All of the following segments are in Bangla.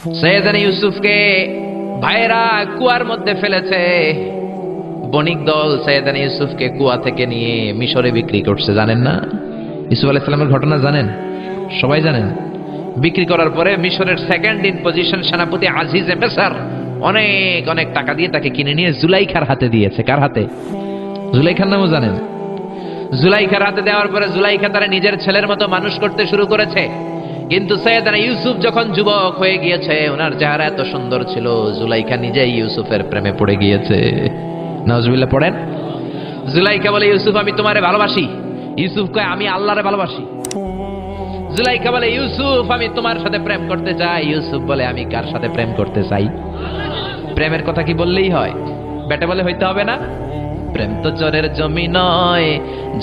সৈয়দনা ইউসুফকে ভাইরা কুয়ার মধ্যে ফেলেছে। বণিক দল সৈয়দনা ইউসুফকে কুয়া থেকে নিয়ে মিশরে বিক্রি করছে, জানেন না? ইউসুফ আলাইহিস সালামের ঘটনা জানেন? সবাই জানেন। বিক্রি করার পরে মিশরের সেকেন্ড ইন পজিশন সেনাপতি আজিজ মিসর অনেক অনেক টাকা দিয়ে তাকে কিনে নিয়ে জুলাইখার হাতে দিয়েছে। কার হাতে? জুলাইখার নামও জানেন? জুলাইখার হাতে দেওয়ার পরে জুলাইখা তারা নিজের ছেলের মতো মানুষ করতে শুরু করেছে। কিন্তু সৈয়দনা ইউসুফ যখন যুবক হয়ে গিয়েছে, ওনার চেহারা এত সুন্দর ছিল, জুলাইখা নিজেই ইউসুফের প্রেমে পড়ে গিয়েছে। নাউজুবিল্লাহ পড়েন। জুলাইখা বলে, ইউসুফ আমি তোমারে ভালোবাসি। ইউসুফ কয়, আমি আল্লাহরে ভালোবাসি। জুলাইখা বলে, ইউসুফ আমি তোমার সাথে প্রেম করতে চাই। ইউসুফ বলে, আমি কার সাথে প্রেম করতে চাই? প্রেমের কথা কি বললেই হয়? বেটা বলে হইতে হবে না? প্রেম তো চরের জমি নয়,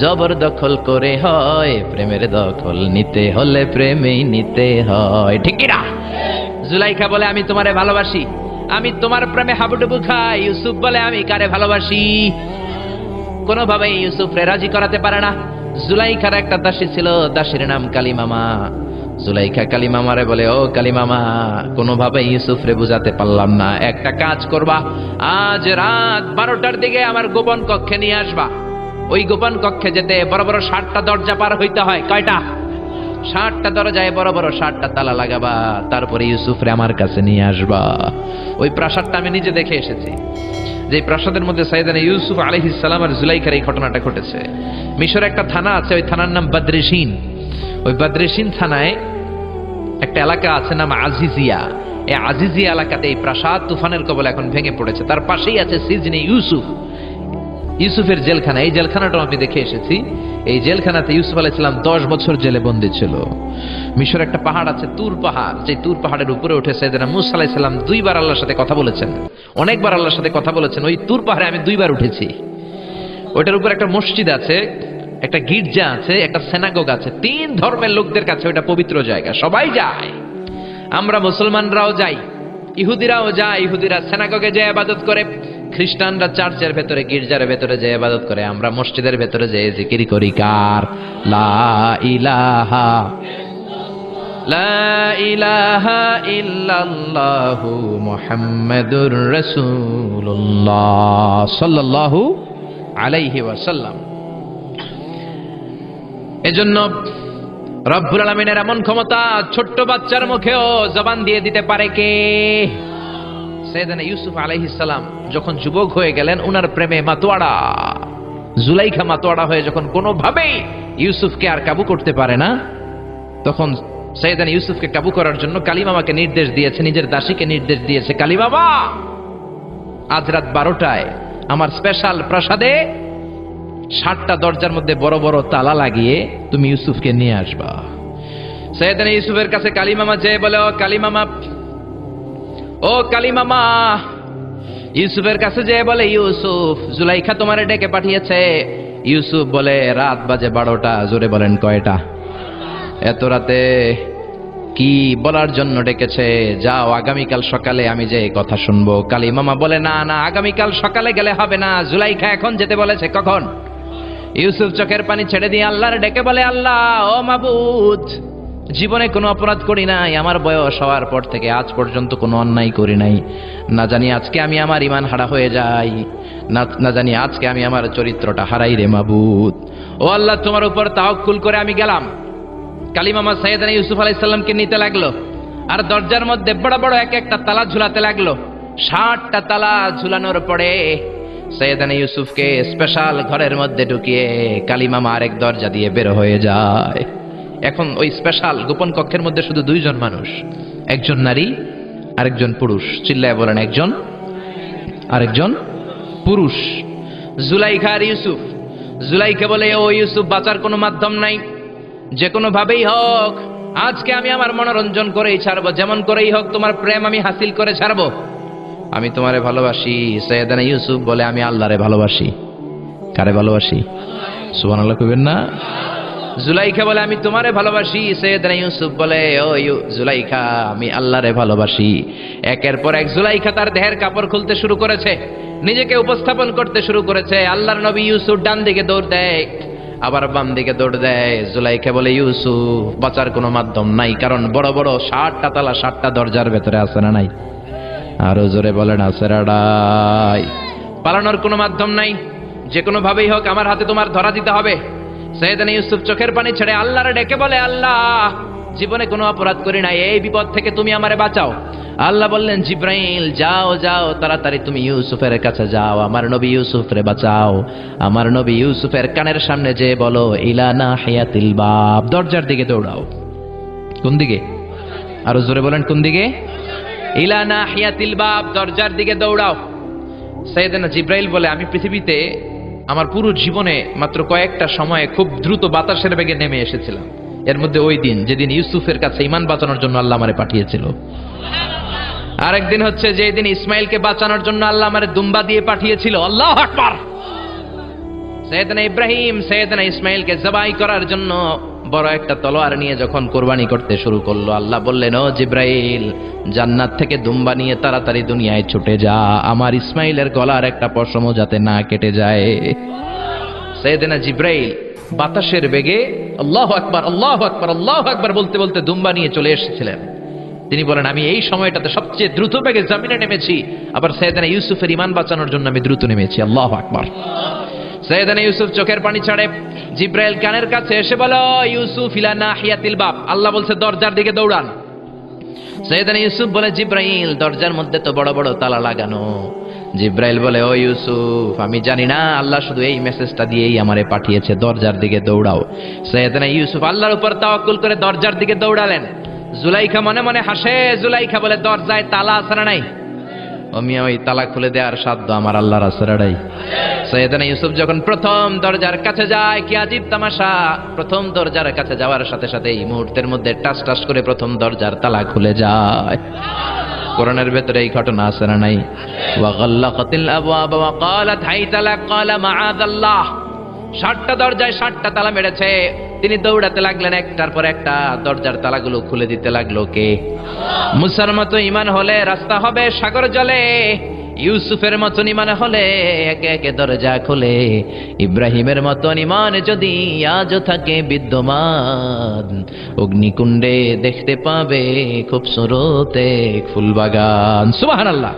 জবরদখল করে হয়। প্রেমের দখল নিতে হলে প্রেমেই নিতে হয়, ঠিক কি না? জুলাইখা বলে, আমি তোমারে ভালোবাসি, আমি তোমার প্রেমে হাবুডুবু খাই। ইউসুফ বলে, আমি কারে ভালোবাসি? কোনোভাবেই ইউসুফরে রাজি করাতে পারে না। জুলাইখার একটা দাসী ছিল, দাসীর নাম কালিমামা। জুলাইখা কালিমামারে বলে, ও কালিমামা, কোনোভাবেই ইউসুফরে বুঝাতে পারলাম না। একটা কাজ করবা, আজ রাত 12টার দিকে আমার গোপন কক্ষে নিয়ে আসবা। ওই গোপন কক্ষে যেতে বড় বড় 60টা দরজা পার হইতে হয়। কয়টা? 60টা দরজায় বড় বড় 60টা তালা লাগাবা, তারপরে ইউসুফরে আমার কাছে নিয়ে আসবা। ওই প্রাসাদটা আমি নিজে দেখে এসেছি, যে প্রাসাদের মধ্যে সৈয়দনা ইউসুফ আলাইহিস সালাম আর জুলাইখার এই ঘটনাটা ঘটেছে। মিশরে একটা থানা আছে, ওই থানার নাম বদরেশিন। ওই বদরেশিন থানায় একটা এলাকা আছে নাম আজিজিয়া। এই আজিজিয়া এলাকাতে এই প্রাসাদ তুফানের কবলে এখন ভেঙে পড়েছে। তার পাশেই আছে সিজনে ইউসুফ, ইউসুফের জেলখানা। এই জেলখানাটাও আমি দেখে এসেছি। এই জেলখানাতে ইউসুফ আলাইহিস সালাম 10 বছর জেলে বন্দী ছিল। মিশরে একটা পাহাড় আছে, তুর পাহাড়। যে তুর পাহাড়ের উপরে উঠে সাইয়েদনা মূসা আলাইহিস সালাম 2বার আল্লাহর সাথে কথা বলেছেন, অনেকবার আল্লাহর সাথে কথা বলেছেন। ওই তুর পাহাড়ে আমি 2বার উঠেছি। ওইটার উপর একটা মসজিদ আছে, একটা গির্জা আছে, একটা সিনাগোগ আছে। 3 ধর্মের লোকদের কাছে ওইটা পবিত্র জায়গা, সবাই যায়। আমরা মুসলমানরাও যাই, ইহুদিরাও যায়। ইহুদিরা সিনাগোগে যায় ইবাদত করে, খ্রিস্টানরা চার্চের ভেতরে, গির্জার ভেতরে যায় ইবাদত করে। আমরা মসজিদের ভেতরে যেয়ে জিকির করি কার? লা ইলাহা লা ইলাহা ইল্লাল্লাহু মুহাম্মাদুর রাসূলুল্লাহ সাল্লাল্লাহু আলাইহি ওয়াসাল্লাম। এজন্য রব্বুল আলামিনের এমন ক্ষমতা, ছোট্ট বাচ্চার মুখেও জবান দিয়ে দিতে পারে কে? সৈয়দনা ইউসুফ আলাইহিস সালাম যখন যুবক হয়ে গেলেন, উনার প্রেমে মাতোয়াড়া। জুলাইখা মাতোয়াড়া হয়ে যখন কোনোভাবেই ইউসুফকে আর কাবু করতে পারে না, তখন সৈয়দনা ইউসুফকে কাবু করার জন্য কালিমামাকে নির্দেশ দিয়েছে, নিজের দাসীকে নির্দেশ দিয়েছে, কালিমামা আজ রাত 12টায় আমার স্পেশাল প্রাসাদে 60টা দরজার মধ্যে বড় বড় তালা লাগিয়ে তুমি ইউসুফকে নিয়ে আসবা। সৈয়দনা ইউসুফের কাছে কালিমামা যেয়ে বলে, ও কালিমামা, ও কালিমামা। ইউসুফের কাছে যেয়ে বলে, ইউসুফ, জুলাইখা তোমারে ডেকে পাঠিয়েছে। ইউসুফ বলে, রাত বাজে 12টা। জোরে বলেন, কয়টা? এত রাতে কি বলার জন্য ডেকেছে? যাও, আগামীকাল সকালে আমি যে কথা শুনবো। কালিমামা বলে, না না, আগামীকাল সকালে গেলে হবে না, জুলাইখা এখন যেতে বলেছে। কখন? ইউসুফ চোখের পানি ছেড়ে দিয়ে আল্লাহর ডেকে বলে, আল্লাহ, ও মাবুদ, জীবনে কোনো অপরাধ করি নাই, আমার বয়স হওয়ার পর থেকে আজ পর্যন্ত কোনো অন্যায় করি নাই। না জানি আজকে আমি আমার ঈমান হারা হয়ে যাই, না জানি আজকে আমি আমার চরিত্রটা হারাই রে মাবুদ। ও আল্লাহ, তোমার উপর তাওয়াক্কুল করে আমি গেলাম। কালিমামা সৈয়দনা ইউসুফ আলাইহিস সালামকে নিতে লাগলো, আর দরজার মধ্যে বড় বড় এক একটা তালা ঝুলাতে লাগলো। 60টা তালা ঝুলানোর পরে সৈয়দনা ইউসুফকে স্পেশাল ঘরের মধ্যে ঢুকিয়ে কালিমামা আরেক দরজা দিয়ে বের হয়ে যায়। এখন ওই স্পেশাল গোপন কক্ষের মধ্যে শুধু 2 জন মানুষ, একজন নারী আরেকজন পুরুষ। চিল্লায় বলেন, একজন আরেকজন পুরুষ। জুলাইখা আর ইউসুফ। জুলাইখা বলে, ও ইউসুফ, বাঁচার কোনো মাধ্যম নাই, যে কোনো ভাবেই হোক আজকে আমি আমার মনোরঞ্জন করেই ছাড়বো, যেমন করেই হোক তোমার প্রেম আমি হাসিল করে ছাড়বো। আমি তোমারে ভালোবাসি। সৈয়দনা ইউসুফ বলে, আমি আল্লাহরে ভালোবাসি। কারে ভালোবাসি? সুবহানাল্লাহ কইবেন না? জুলাইখা বলে, আমি তোমারে ভালোবাসি। সৈয়দনা ইউসুফ বলে, ও জুলাইখা, আমি আল্লাহরে ভালোবাসি। একের পর এক জুলাইখা তার দেহের কাপড় খুলতে শুরু করেছে, নিজেকে উপস্থাপন করতে শুরু করেছে। আল্লাহর নবী ইউসুফ ডান দিকে দৌড় দেয়, আবার বাম দিকে দৌড় দেয়। জুলাইখা বলে, ইউসুফ বাঁচার কোনো মাধ্যম নাই, কারণ বড় বড় 60টা তালা 60টা দরজার ভেতরে আছে না নাই? আরো জোরে বলেন, আছে রাডাই। পালানোর কোনো মাধ্যম নাই, যে কোনো ভাবেই হোক আমার হাতে তোমার ধরা দিতে হবে। সাইয়েদনা ইউসুফ চোখের পানি ছেড়ে আল্লাহরে ডেকে বলে, আল্লাহ, জীবনে কোনো অপরাধ করি নাই, এই বিপদ থেকে তুমি আমারে বাঁচাও। আল্লাহ বললেন, জিব্রাইল যাও যাও, তাড়াতাড়ি তুমি ইউসুফের কাছে যাও, আমার নবী ইউসুফরে বাঁচাও। আমার নবী ইউসুফের কানের সামনে যে বলো, ইলা নাহিয়াতিল বাব, দরজার দিকে দৌড়াও। কোন দিকে? আরো জোরে বলেন, কোন দিকে? ইলা নাহিয়াতিল বাব, দরজার দিকে দৌড়াও। সাইয়েদনা জিব্রাইল বলে, আমি পৃথিবীতে আমার পুরো জীবনে মাত্র কয়েকটা সময়ে খুব দ্রুত বাতাসের বেগে নেমে এসেছিলাম। এর মধ্যে ওই দিন যেদিন ইউসুফের কাছে ঈমান বাঁচানোর জন্য আল্লাহ আমারে পাঠিয়েছিল। আরেকদিন হচ্ছে যেদিন ইসমাইলকে বাঁচানোর জন্য আল্লাহ আমারে দুম্বা দিয়ে পাঠিয়েছিল। আল্লাহু আকবার। সাইয়েদনা ইব্রাহিম সাইয়েদনা ইসমাইলকে জবাই করার জন্য বড় একটা তলোয়ার নিয়ে যখন কোরবানি করতে শুরু করলো, আল্লাহ বললেন, ও জিব্রাইল, জান্নাত থেকে দুম্বা নিয়ে তাড়াতাড়ি দুনিয়ায় ছুটে যা, আমার ইসমাইলের গলার একটা পশমও যাতে না কেটে যায়। সাইয়েদনা জিব্রাইল বাতাসের বেগে আল্লাহু আকবার আল্লাহু আকবার আল্লাহু আকবার বলতে বলতে দুম্বা নিয়ে চলে এসেছিলেন। তিনি বলেন, আমি এই সময়টাতে সবচেয়ে দ্রুত বেগে জমিনে নেমেছি, আবার সাইয়েদনা ইউসুফের ঈমান বাঁচানোর জন্য আমি দ্রুত নেমেছি। আল্লাহু আকবার। সাইয়েদনা ইউসুফ চোখের পানি ছাড়ে জিব্রাইল কানের কাছে এসে বলো, ইউসুফ ইলা নাহিয়াতিল বাব, আল্লাহ বলছে দরজার দিকে দৌড়ান। সাইয়েদনা ইউসুফ বলে, জিব্রাইল, দরজার মধ্যে তো বড় বড় তালা লাগানো। জিব্রাইল বলে, ও ইউসুফ, আমি জানি না, আল্লাহ শুধু এই মেসেজটা দিয়েই আমারে পাঠিয়েছে, দরজার দিকে দৌড়াও। সাইয়েদনা ইউসুফ আল্লাহর উপর তাওয়াক্কুল করে দরজার দিকে দৌড়ালেন। জুলাইখা মনে মনে হাসে। জুলাইখা বলে, দরজায় তালা আছে না নাই? আমি ওই তালা খুলে দেওয়ার সাধ্য আমার আল্লাহর আছে না নাই? সাইয়েদনা ইউসুফ যখন প্রথম দরজার কাছে যায়, কি আজীব তামাশা, প্রথম দরজার কাছে যাওয়ার সাথে সাথে এই মুহূর্তের মধ্যে টাস টাস করে প্রথম দরজার তালা খুলে যায়। কোরআনের ভেতরে এই ঘটনা আছে না নাই? ওয়া গাল্লাকাতিল আবওয়াব ওয়া ক্বালাত হাইতা লাক ক্বালা মাআযাল্লাহ। 60টা দরজায় 60টা তালা মেরেছে। তিনি দৌড়াতে লাগলেন, একটার পর একটা দরজার তালাগুলো খুলে দিতে লাগলো কে? মুসার মতো ঈমান হলে রাস্তা হবে সাগর জলে, ইউসুফের মতন ঈমান হলে একে একে দরজা খুলে। ইব্রাহিমের মতন ঈমান যদি আজও থাকে বিদ্যমান, অগ্নিকুণ্ডে দেখতে পাবে খুবসুরত এক ফুলবাগান। সুবহানাল্লাহ।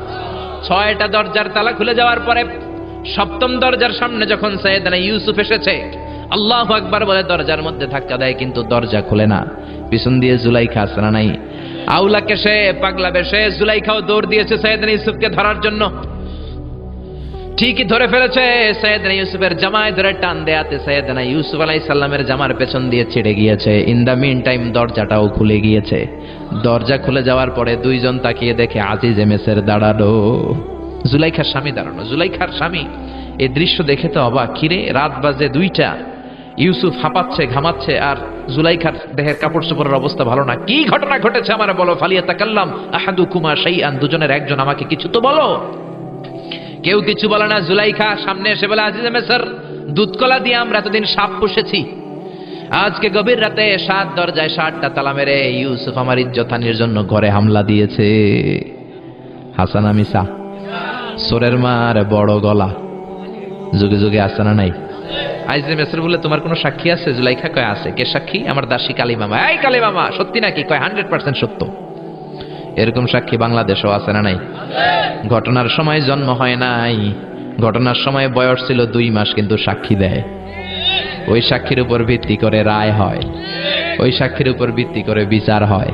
6টা দরজার তালা খুলে যাওয়ার পরে 7ম দরজার সামনে যখন সাইয়েদনা ইউসুফ এসেছে, আল্লাহু আকবার বলে দরজার মধ্যে ধাক্কা দেয়, কিন্তু দরজা খুলে না। পিছন দিয়ে জুলাইখা আছে না নাই? আউলাকে সে পাগলা বেশে জুলাইখাও দৌড় দিয়েছে সাইয়েদনা ইউসুফকে ধরার জন্য। ঠিকই ধরে ফেলেছে। সাইয়েদনা ইউসুফের জামায় ধরে টান দেয়াতে সাইয়েদনা ইউসুফ আলাইহিস সালামের জামার পেছন দিয়ে ছিঁড়ে গিয়েছে। ইন দা মিন টাইম দরজাটাও খুলে গিয়েছে। দরজা খুলে যাওয়ার পরে দুইজন তাকিয়ে দেখে আজিজ মেসের দাঁড়ানো, জুলাইখার স্বামী দাঁড়ানো। জুলাইখার স্বামী এই দৃশ্য দেখে তো অবাক। কিরে, রাত বাজে 2টা, ইউসুফ হাঁপাচ্ছে ঘামাচ্ছে, আর জুলাইখার দেহের কাপড় চোপড়ের অবস্থা ভালো না। কি ঘটনা ঘটেছে আমার বলো। ফালিয়াতাকাল্লাম আহাদুকুমা শাইআন, দুজনের একজন আমাকে কিছু তো বলো। কেউ কিছু বলে না। জুলাইখা সামনে এসে বলে, আজিজে মেসর, দুধকলা দিয়ে আমরা এতদিন সাপ পুষেছি, আজকে গভীর রাতে 7 দরজায় 60টা তালা মেরে ইউসুফ আমার ইজ্জতহানির জন্য ঘরে হামলা দিয়েছে। হাসান আমিসা, সোরের মার বড় গলা, যুগে যুগে আছে না নাই? আইজে মেসর বলে, তোমার কোনো সাক্ষী আছে? জুলাইখা কয়, আছে। কে সাক্ষী? আমার দাসী কালী মামা। এই কালী মামা, সত্যি নাকি? কয় 100% সত্য। এরকম সাক্ষী বাংলাদেশেও আছে না নাই? ঘটনার সময় জন্ম হয় নাই, ঘটনার সময় বয়স ছিল 2 মাস, কিন্তু সাক্ষী দেয়। ওই সাক্ষীর উপর ভিত্তি করে রায় হয়, ওই সাক্ষীর উপর ভিত্তি করে বিচার হয়,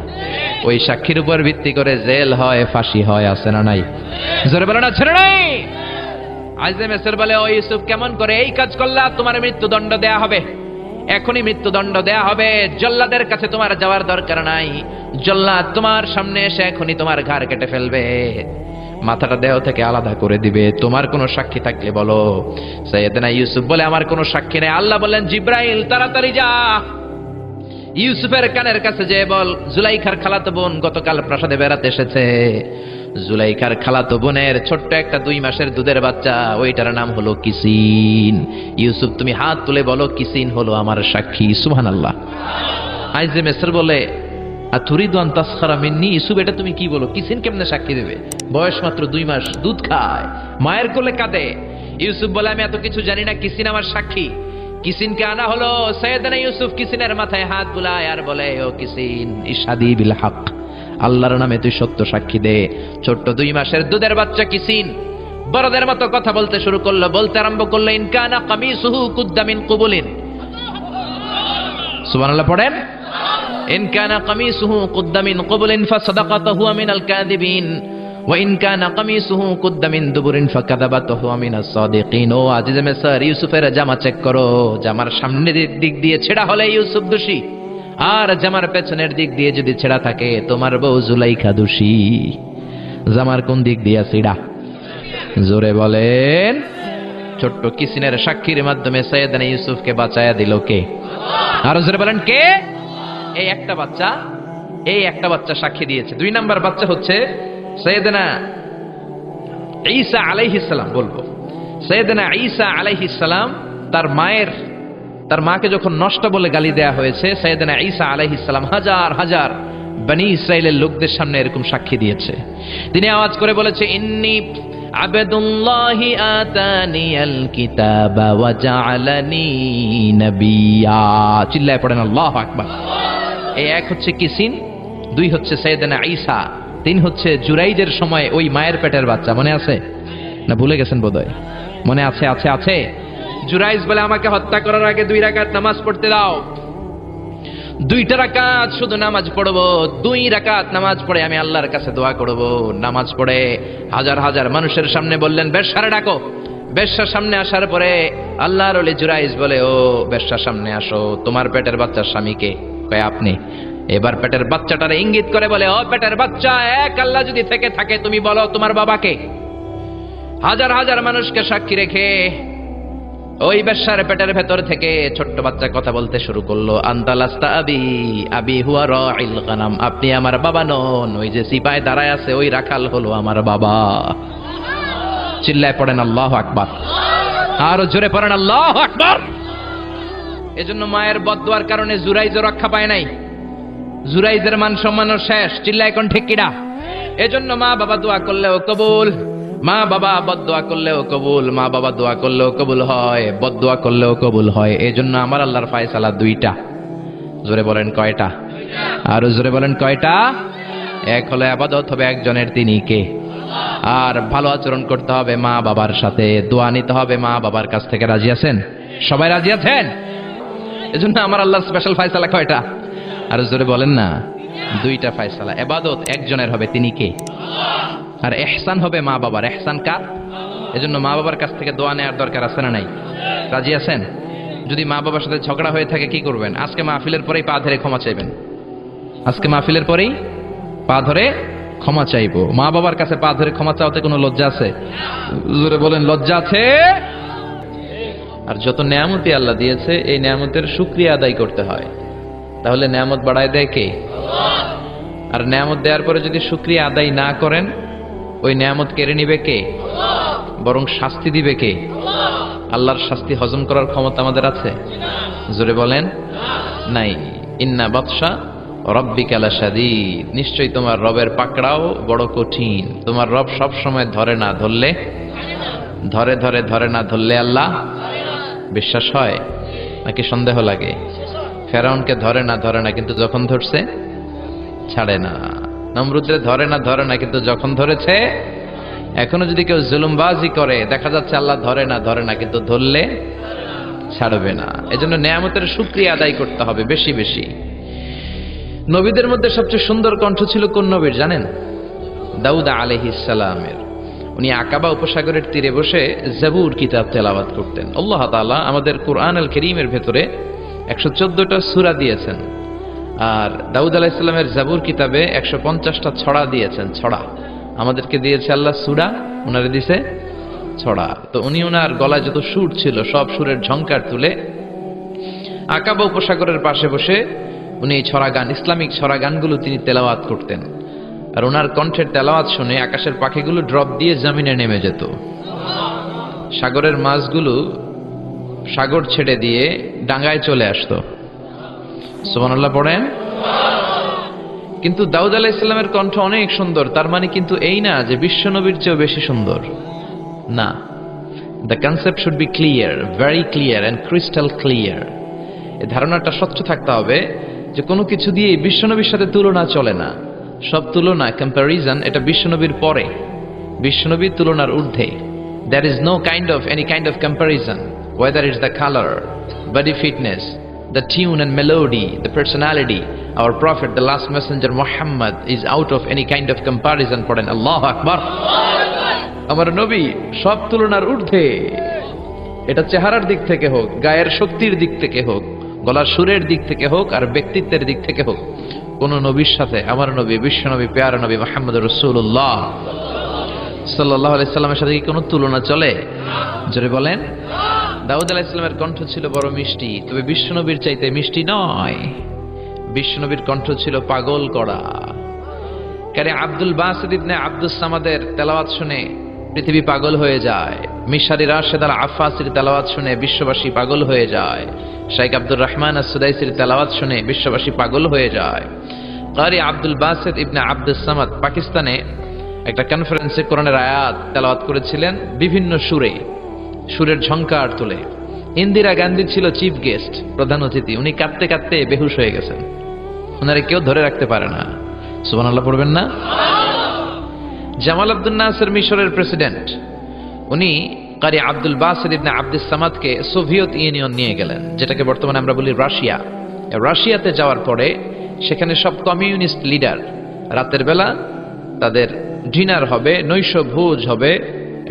ওই সাক্ষীর উপর ভিত্তি করে জেল হয়, ফাঁসি হয়। আছে না নাই? জোরে বলো না, ছেড়ে নাই। আইজে মেসর বলে, ও ইউসুফ, কেমন করে এই কাজ করলা? তোমার মৃত্যুদণ্ড দেয়া হবে, এখনই মৃত্যুদণ্ড দেয়া হবে। জল্লাদের কাছে তোমার যাওয়ার দরকার নাই, জল্লাদ তোমার সামনে এসে এখনই তোমার ঘাড় কেটে ফেলবে, মাথাটা দেহ থেকে আলাদা করে দিবে। তোমার কোনো সাক্ষী থাকলে বলো। সাইয়েদনা ইউসুফ বলে, আমার কোনো সাক্ষী নেই। আল্লাহ বললেন, জিব্রাইল তাড়াতাড়ি যা, ইউসুফের কানের কাছে যে বল, জুলাইখার খালাতো বোন গতকাল প্রাসাদে বেড়াতে এসেছে। জুলাইখার খালাতো বোনের ছোট্ট একটা 2 মাসের দুধের বাচ্চা, ওইটার নাম হলো কিসিন। ইউসুফ, তুমি হাত তুলে বলো, কিসিন হলো আমার সাক্ষী। সুবহানাল্লাহ। আইজে মেসর বলে, আতুরিদু আন তাসখারা মিন্নি, ইউসুফ, এটা তুমি কি বলো? কিসিন কেমনে সাক্ষী দেবে? বয়স মাত্র 2 মাস, দুধ খায়, মায়ের কোলে কাঁদে। ইউসুফ বলে, আমি এত কিছু জানি না, কিসিন আমার সাক্ষী। কিসিনকে আনা হলো। সাইয়েদনা ইউসুফ কিসিনের মাথায় হাত বুলায় আর বলে, ও কিসিন, ইশহাদি বিল হক, আল্লাহর নামে তুই সত্য সাক্ষী দে। ছোট্ট 2 মাসের দুধের বাচ্চা কিসিন বড়দের মতো কথা বলতে শুরু করলো, বলতে আরম্ভ করলো, ইন কানা কামিসুহু কুদ্দা মিন কুবুলিন। সুবহানাল্লাহ পড়েন। ইন কানা কামিসুহু কুদ্দা মিন কুবুলিন ফাসাদাকাতু হুয়া মিনাল কাযিবিন ওয়া ইন কানা কামিসুহু কুদ্দা মিন দুবুরিন ফাকাযাবাতু হুয়া মিনাস সাদিকিন। ও আজিজে মিসর, ইউসুফের জামা চেক করো, জামার সামনের দিক দিয়ে ছেঁড়া হলে ইউসুফ দোষী, আর জামার পেছনের দিক দিয়ে যদি ছেঁড়া থাকে তোমার বউ জুলাইখা দোষী। জামার কোন দিক দিয়ে ছেঁড়া? জোরে বলেন। ছোট্ট কিসিনের সাক্ষীর মাধ্যমে সাইয়েদনা ইউসুফকে বাঁচায়া দিল কে? আর জোরে বলেন কে? এই একটা বাচ্চা সাক্ষী দিয়েছে। 2 নাম্বার বাচ্চা হচ্ছে সাইয়েদনা ঈসা আলাইহিস সালাম। বলবো সাইয়েদনা ঈসা আলাইহিস সালাম তার মাকে যখন নষ্ট বলে গালি দেয়া হয়েছে, সাইয়েদনা ঈসা আলাইহিস সালাম হাজার হাজার বনি ইসরাইলের লোকদের সামনে এরকম সাক্ষী দিয়েছে। তিনি আওয়াজ করে বলেছে, ইন্নী আবদুল্লাহি আতানিয়াল কিতাবা ওয়া জাআলানি নবিয়্যা। চিল্লায় পড়েন আল্লাহু আকবার। এই 1 হচ্ছে কিসিন, 2 হচ্ছে সাইয়েদনা ঈসা, 3 হচ্ছে জুরাইজের সময় ওই মায়ের পেটের বাচ্চা। মনে আছে না ভুলে গেছেন বোধহয়? মনে আছে? আছে। জুরাইজ বলে, আমাকে হত্যা করার আগে 2 রাকাত নামাজ পড়তে দাও। 2টা রাকাত শুধু নামাজ পড়বো, 2 রাকাত নামাজ পড়ে আমি আল্লাহর কাছে দোয়া করব। নামাজ পড়ে হাজার হাজার মানুষের সামনে বললেন, বেশ্যারে ডাকো। বেশ্যার সামনে আসার পরে আল্লাহর ওলি জুরাইজ বলে, ও বেশ্যার সামনে আসো, তোমার পেটের বাচ্চার স্বামীকে? কয় আপনি। এবার পেটের বাচ্চাটারে ইঙ্গিত করে বলে, ও পেটের বাচ্চা, এক আল্লাহ যদি থেকে থাকে তুমি বলো তোমার বাবাকে। হাজার হাজার মানুষকে সাক্ষী রেখে ওই বেশ্যার পেটের ভেতর থেকে ছোট্ট বাচ্চা কথা বলতে শুরু করলো, আনতা লাস্তা আবি, আবি হুয়া রাইল গানাম, আপনি আমার বাবা নন, ওই যে সিপায় দাঁড়ায় আছে ওই রাখাল হলো আমার বাবা। চিল্লায় পড়েন আল্লাহু আকবার। আরো জোরে পড়েন আল্লাহু আকবার। এজন্য মায়ের বদদুয়ার কারণে জুরাইজ রক্ষা পায় নাই। জুরাইজের মান সম্মানও শেষ। চিল্লায় কোন ঠিক কিনা? এজন্য মা বাবা দোয়া করলেও কবুল, মা বাবা বদদুয়া করলেও কবুল, মা বাবা দোয়া করলেও কবুল হয়, বদদুয়া করলেও কবুল হয়। এজন্য আমার আল্লাহর ফয়সালা 2টা। জোরে বলেন কয়টা? আরো জোরে বলেন কয়টা? 1 হলো ইবাদত হবে একজনের, তিনি কে? আর ভালো আচরণ করতে হবে মা বাবার সাথে, দোয়া নিতে হবে মা বাবার কাছ থেকে। রাজি আছেন? সবাই রাজি আছেন? এজন্য আমার আল্লাহর স্পেশাল ফয়সালা কয়টা? আরো জোরে বলেন না। 2টা ফয়সালা। ইবাদত একজনের হবে, তিনি কে? আর ইহসান হবে মা বাবার। ইহসান কার? এজন্য মা বাবার কাছ থেকে দোয়া নেওয়ার দরকার আছে না নাই? রাজি আছেন? যদি মা বাবার সাথে ঝগড়া হয়ে থাকে কি করবেন? আজকে মাহফিলের পরেই পা ধরে ক্ষমা চাইবেন। আজকে মাহফিলের পরেই পা ধরে ক্ষমা চাইবো। মা বাবার কাছে পা ধরে ক্ষমা চাওয়াতে কোনো লজ্জা আছে? জোরে বলেন, লজ্জা আছে? আর যত নেয়ামতি আল্লাহ দিয়েছে, এই নেয়ামতের শুকরিয়া আদায় করতে হয়। তাহলে নেয়ামত বাড়ায় দেয় কে? আর নেয়ামত দেওয়ার পরে যদি শুকরিয়া আদায় না করেন, ওই নেয়ামত কেড়ে নিবে কে? বরং শাস্তি দিবে কে? আল্লাহর শাস্তি হজম করার ক্ষমতা আমাদের আছে? জোরে বলেন, নাই। ইন্না বাতশা রব্বিকা লাশাদীদ, নিশ্চয়ই তোমার রবের পাকড়াও বড় কঠিন। তোমার রব সব সময় ধরে না ধরলে, ধরে না ধরলে আল্লাহ বিশ্বাস হয় নাকি সন্দেহ লাগে? ফেরাউনকে ধরে না কিন্তু যখন ধরছে ছাড়ে না। নমরুদরে ধরে না কিন্তু যখন ধরেছে, এখনো যদি কেউ জুলুমবাজি করে দেখা যাচ্ছে আল্লাহ ধরে না কিন্তু ধরলে ছাড়বে না। এজন্য নেয়ামতের শুকরিয়া আদায় করতে হবে বেশি বেশি। নবীদের মধ্যে সবচেয়ে সুন্দর কণ্ঠ ছিল কোন নবীর জানেন? দাউদ আলাইহিস সালামের। উনি আকাবা উপসাগরের তীরে বসে জাবুর কিতাব তেলাওয়াত করতেন। আল্লাহ তাআলা আমাদের কুরআন আল কারীমের ভেতরে 114টা সূরা দিয়েছেন, আর দাউদ আলাইহিস সালামের জাবুর কিতাবে 150টা ছড়া দিয়েছেন। ছড়া আমাদেরকে দিয়েছে আল্লাহ, সূরা ওনারে দিয়েছে ছড়া। তো উনি ওনার গলায় যত সুর ছিল সব সুরের ঝংকার তুলে আকাবা উপসাগরের পাশে বসে উনি এই ছড়া গান, ইসলামিক ছড়া গানগুলো তিনি তেলাওয়াত করতেন। আর ওনার কণ্ঠের তেলাওয়াত শুনে আকাশের পাখিগুলো ড্রপ দিয়ে জমিনে নেমে যেত। সাগরের মাছগুলো সাগর ছেড়ে দিয়ে ডাঙ্গায় চলে আসতো। সুবহানাল্লাহ পড়েন। কিন্তু দাউদ আলাইহিস সালামের কণ্ঠ অনেক সুন্দর, তার মানে কিন্তু এই না যে বিশ্বনবীর চেয়েও বেশি সুন্দর, না। The concept should be clear, very clear and crystal clear. এই ধারণাটা স্বচ্ছ থাকতে হবে যে কোনো কিছু দিয়ে বিশ্বনবীর সাথে তুলনা চলে না। সব তুলনা, কম্প্যারিজন, এটা বিশ্বনবীর পরে, বিশ্বনবীর তুলনার ঊর্ধ্বে। There is no any kind of comparison, whether it's the color, body fitness, the tune and melody, the personality. Our Prophet, the last messenger Muhammad, is out of any kind of comparison. পড়েন আল্লাহু আকবার। আমার নবী সব তুলনার ঊর্ধ্বে। এটা চেহারার দিক থেকে হোক, গায়ের শক্তির দিক থেকে হোক, গলার সুরের দিক থেকে হোক, আর ব্যক্তিত্বের দিক থেকে হোক, কোন নবীর সাথে আমার নবী, বিশ্বনবী, পেয়ারা নবী মুহাম্মদ রাসূলুল্লাহ সাল্লাল্লাহু আলাইহি সাল্লামের সাথে কি কোনো তুলনা চলে? জোরে বলেন। দাউদ আলাইহিস সালামের কণ্ঠ ছিল বড় মিষ্টি, তবে বিশ্বনবীর চাইতে মিষ্টি নয়। বিশ্বনবীর কণ্ঠ ছিল পাগল করা। কারে আব্দুল বাসিত ইবনে আব্দুস সামাদের তেলাওয়াত শুনে পৃথিবী পাগল হয়ে যায়। মিশরি রাশেদ আল আফাসির তেলাওয়াত শুনে বিশ্ববাসী পাগল হয়ে যায়। শাইখ আব্দুর রহমান আস-সুদাইসির তেলাওয়াত শুনে বিশ্ববাসী পাগল হয়ে যায়। কারি আব্দুল বাসিত ইবনে আব্দুস সামাদ পাকিস্তানে একটা কনফারেন্সে কোরআনের আয়াত তেলাওয়াত করেছিলেন বিভিন্ন সুরে, সুরের ঝংকার তুলে। ইন্দিরা গান্ধী ছিল চিফ গেস্ট, প্রধান অতিথি। উনি কাঁদতে কাঁদতে বেহুশ হয়ে গেছেন, ওনারে কেউ ধরে রাখতে পারে না। সুবহানাল্লাহ পড়বেন না? জামাল আব্দুল নাসের মিশরের প্রেসিডেন্ট, উনি কারি আব্দুল বাসিত ইবনে আব্দুস সামাদকে সোভিয়েত ইউনিয়ন নিয়ে গেলেন, যেটাকে বর্তমানে আমরা বলি রাশিয়া। রাশিয়াতে যাওয়ার পরে সেখানে সব কমিউনিস্ট লিডার রাতের বেলা তাদের ডিনার হবে, নৈশ ভোজ হবে,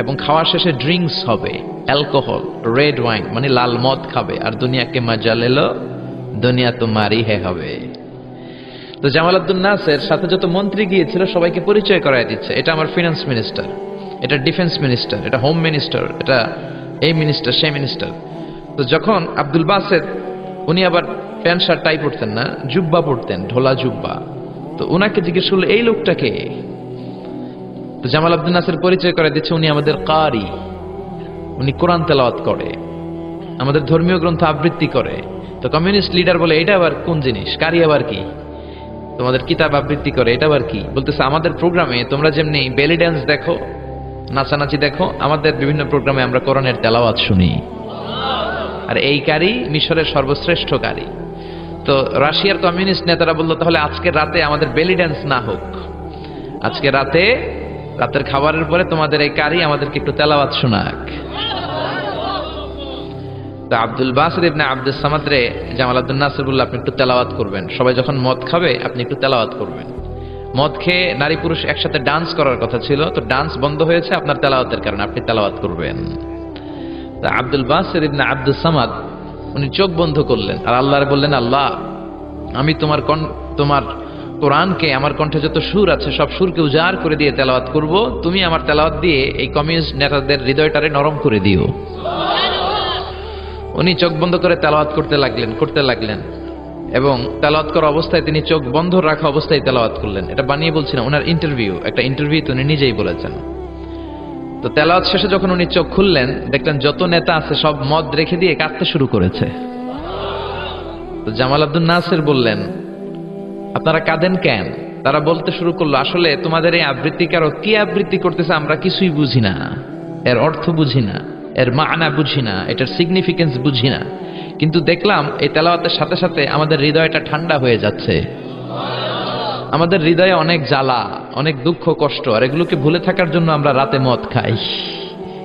এবং খাওয়া শেষে ড্রিঙ্কস হবে, অ্যালকোহল, রেড ওয়াইন মানে লাল মদ খাবে, আর দুনিয়াকে মজা লেলো দুনিয়া তোমারই হবে। তো জামাল আব্দুল নাসের সাথে যত মন্ত্রী গিয়েছিল সবাইকে পরিচয় করায় দিচ্ছে, এটা আমার ফিনান্স মিনিস্টার, এটা ডিফেন্স মিনিস্টার, এটা হোম মিনিস্টার, এটা এই মিনিস্টার, সেই মিনিস্টার। তো যখন আব্দুল বাসেত, উনি আবার প্যান্ট শার্ট টাই পরতেন না, জুব্বা পরতেন, ঢোলা জুব্বা। তো উনাকে জিজ্ঞেস করলো এই লোকটাকে। তো জামাল আব্দুল নাসের পরিচয় করে দিচ্ছে উনি আমাদের কারি, উনি কোরআন তেলাওয়াত করে, আমাদের ধর্মীয় গ্রন্থ আবৃত্তি করে। তো কমিউনিস্ট লিডার বলে এটা আবার কোন জিনিস, কারি আবার কি? তোমাদের কিতাব আবৃত্তি করে, এটা আবার কি? বলতেছে আমাদের প্রোগ্রামে তোমরা যেমনি বেলি ড্যান্স দেখো, নাচানাচি দেখো, আমাদের বিভিন্ন প্রোগ্রামে আমরা কোরআনের তেলাওয়াত শুনি। আর এই কারি মিশরের সর্বশ্রেষ্ঠ কারি। তো রাশিয়ার কমিউনিস্ট নেতারা বললো তাহলে আজকে রাতে আমাদের বেলি ড্যান্স না হোক, আজকে রাতে, রাতের খাবারের পরে তোমাদের এই কারি আমাদেরকে একটু তেলাওয়াত শোনাক। তো আব্দুল বাসিত ইবনে আব্দুস সামাদ রে জামাল আব্দুল নাসির বলল আপনি একটু তেলাওয়াত করবেন, সবাই যখন মদ খাবে আপনি একটু তেলাওয়াত করবেন। মদ খেয়ে নারী পুরুষ একসাথে ডান্স করার কথা ছিল, তো ডান্স বন্ধ হয়েছে আপনার তেলাওয়াতের কারণে, আপনি তেলাওয়াত করবেন। তো আব্দুল বাসিত ইবনে আব্দুস সামাদ উনি চোখ বন্ধ করলেন আর আল্লাহরে বললেন, আল্লাহ আমি তোমার কোরআনকে, আমার কণ্ঠে যত সুর আছে সব সুরকে উজাড় করে দিয়ে তেলাওয়াত করব, তুমি আমার তেলাওয়াত দিয়ে এই কমিউনিস্ট নেতাদের হৃদয়টারে নরম করে দিও। উনি চোখ বন্ধ করে তেলাওয়াত করতে লাগলেন এবং তেলাওয়াত করা অবস্থায় তিনি চোখ বন্ধ রাখা অবস্থায় তেলাওয়াত করলেন। এটা বানিয়ে বলছি না, ওনার একটা ইন্টারভিউ উনি নিজেই বলেছেন। তো তেলাওয়াত শেষে যখন উনি চোখ খুললেন দেখলেন যত নেতা আছে সব মদ রেখে দিয়ে কাঁদতে শুরু করেছে। তো জামাল আব্দুল নাসির বললেন আপনারা কাঁদেন কেন? তারা বলতে শুরু করলো আসলে তোমাদের এই আবৃত্তিকারক কি আবৃত্তি করতেছে আমরা কিছুই বুঝি না, এর অর্থ বুঝি না, এর মানা বুঝি না, এটার সিগনিফিকেন্স বুঝি না, কিন্তু দেখলাম এই তেলাওয়াতের সাথে সাথে আমাদের হৃদয়টা ঠান্ডা হয়ে যাচ্ছে। আমাদের হৃদয়ে অনেক জ্বালা, অনেক দুঃখ কষ্ট, আর এগুলোকে ভুলে থাকার জন্য আমরা রাতে মদ খাই।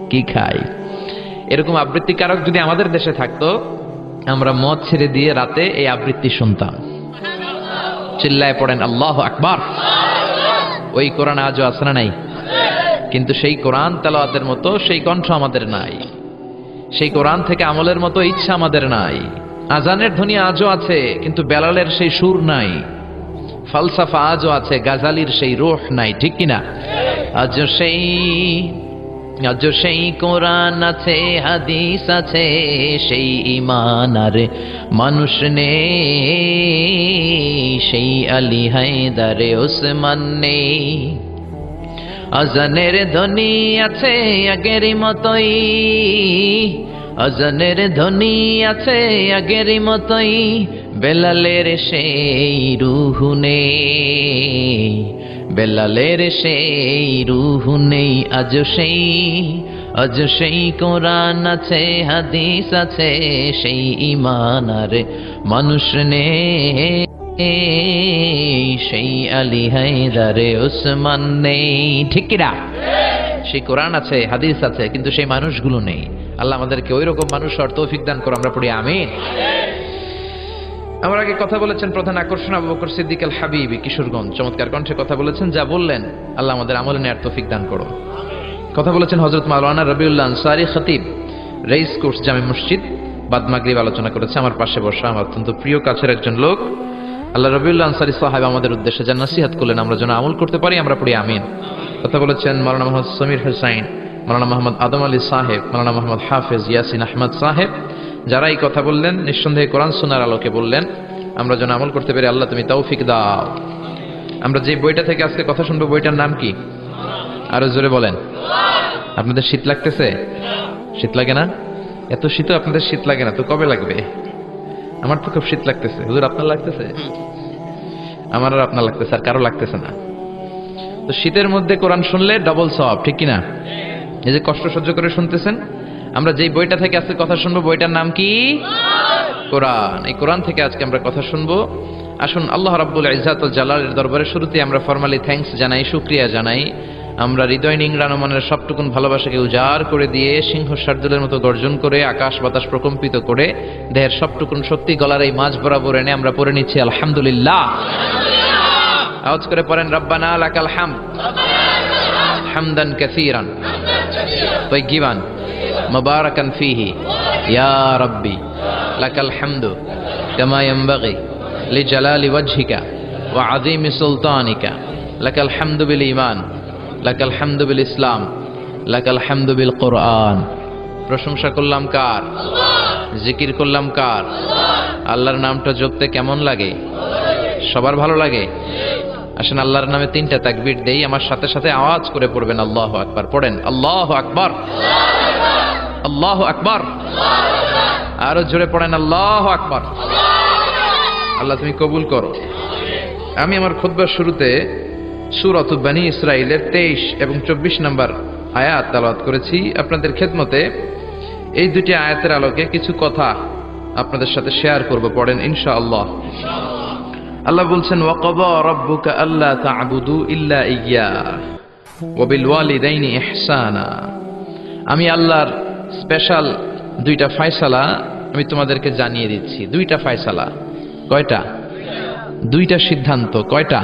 কি খাই? এরকম আবৃত্তিকারক যদি আমাদের দেশে থাকতো আমরা মদ ছেড়ে দিয়ে রাতে এই আবৃত্তি শুনতাম। চিল্লায় পড়েন আল্লাহু আকবার। ওই কোরআন আজও আছে না নাই? কিন্তু সেই কোরআন তেলাওয়াতের মতো সেই কণ্ঠ আমাদের নাই, সেই কোরআন থেকে আমলের মতো ইচ্ছা আমাদের নাই। আজানের ধ্বনি আজও আছে কিন্তু বেলালের সেই সুর নাই, ফালসাফা আজও আছে, গাজালির সেই রূহ নাই, ঠিক কিনা? আজও সেই কোরআন আছে, হাদিস আছে, সেই ঈমান আর মানুষ নেই, সেই আলী হায়দারে ওসমান নেই। আজানের ধ্বনি আছে আগের মতোই, আজানের ধ্বনি আছে আগের মতোই, বেলালের সেই রূহ নেই, বেলালের সেই রূহ নেই। আজ সেই কোরআন আছে, হাদিস আছে, সেই ঈমান আর মানুষ নেই, সেই আলী হায়দারে ওসমান নেই। ঠিক কিনা? সেই কোরআন আছে, হাদিস আছে, কিন্তু সেই মানুষগুলো নেই। আল্লাহ আমাদেরকে ওই রকম মানুষ হওয়ার তৌফিক দান করো, আমরা পড়ি আমিন। আমার আগে কথা বলেছেন প্রধান আকর্ষণ আবু বকর সিদ্দিক আল হাবিবি, কিশোরগঞ্জ, চমৎকার কণ্ঠে কথা বলেছেন। যা বললেন আল্লাহ আমাদের আমলে নেয়ার তৌফিক দান করো। কথা বলেছেন হযরত মাওলানা রবিউল্লাহ আনসারী, খতিব, রেইস কোর্স জামে মসজিদ, বাদ মাগরিব আলোচনা করেছে। আমার পাশে বসা আমার অত্যন্ত প্রিয় কাছের একজন লোক। আল্লাহ রবিউল্লাহ আনসারী সাহেব আমাদের উদ্দেশ্যে যা নসিহত করলেন আমরা যেন আমল করতে পারি, আমরা পড়ি আমিন। কথা বলেছেন মাওলানা মোহাম্মদ সমীর হোসাইন, মাওলানা মোহাম্মদ আদম আলী সাহেব, মাওলানা মোহাম্মদ হাফেজ ইয়াসিন আহমদ সাহেব। যারা এই কথা বললেন নিঃসন্দেহে কোরআন সুন্নাহর আলোকে বললেন, আমরা যেন আমল করতে পারি, আল্লাহ তুমি তৌফিক দাও। আমরা যে বইটা থেকে আজকে কথা শুনবো বইটার নাম কি? আরো জোরে বলেন। আপনাদের শীত লাগতেছে? শীত লাগে না? এত শীত আপনাদের শীত লাগে না তো কবে লাগবে? আমার তো খুব শীত লাগতেছে। হুজুর আপনার লাগতেছে? আমার আর আপনার লাগতেছে, আর কারো লাগতেছে না। তো শীতের মধ্যে কোরআন শুনলে ডবল সওয়াব, ঠিক কিনা? এই যে কষ্ট সহ্য করে শুনতেছেন, আমরা যেই বইটা থেকে আজকে কথা শুনবো বইটার নাম কি? কোরআন। এই কোরআন থেকে আজকে আমরা কথা শুনবো। আসুন আল্লাহ রাব্বুল ইজ্জাত ওয়াল জালালের দরবারে শুরুতে আমরা ফরমালি থ্যাঙ্কস জানাই, শুকরিয়া জানাই। আমরা হৃদয় নিংড়ানো মনের সবটুকুন ভালোবাসাকে উজাড় করে দিয়ে সিংহ শার্দুলের মতো গর্জন করে আকাশ বাতাস প্রকম্পিত করে দেহের সবটুকুন শক্তি গলার এই মাঝ বরাবর এনে আমরা পড়ে নিচ্ছি আলহামদুলিল্লাহ। আওয়াজ করে পড়েন রব্বানা লাকাল হামদ হামদান কাসীরান তাইয়িবান মুবারাকান ফীহি ইয়া রাব্বি লাকাল হামদু কামা ইয়ানবাগি লিজালালি ওয়াজহিকা ওয়া আযীমি সুলতানিকা লাকাল হামদু বিল ঈমান লাকাল হামদু বিল ইসলাম লাকাল হামদু বিল কোরআন। প্রশংসা করলাম কার? জিকির করলাম কার? আল্লাহর নামটা জপতে কেমন লাগে? সবার ভালো লাগে? আসেন আল্লাহর নামে তিনটা তাকবীর দেই, আমার সাথে সাথে আওয়াজ করে পড়বেন আল্লাহু আকবার। পড়েন আল্লাহু আকবার, আল্লাহু আকবার। আরো জোরে পড়েন আল্লাহু আকবার। আল্লাহ তুমি কবুল করো। আমি আমার খুতবার শুরুতে সূরাত বনী ইসরাঈলের 23 এবং 24 নম্বর আয়াত তেলাওয়াত করেছি আপনাদের খেদমতে। এই দুটি আয়াতের আলোকে কিছু কথা আপনাদের সাথে শেয়ার করব। পড়েন ইনশাআল্লাহ। আল্লাহ বলছেন ওয়াকাযা রাব্বুকা আল্লা তা'বুদু ইল্লা ইয়্যাহ ওয়া বিল ওয়ালিদাইনি ইহসানা। আমি আল্লাহর স্পেশাল দুইটা ফয়সালা আমি তোমাদেরকে জানিয়ে দিচ্ছি। দুইটা ফয়সালা। কয়টা? দুইটা সিদ্ধান্ত। কয়টা?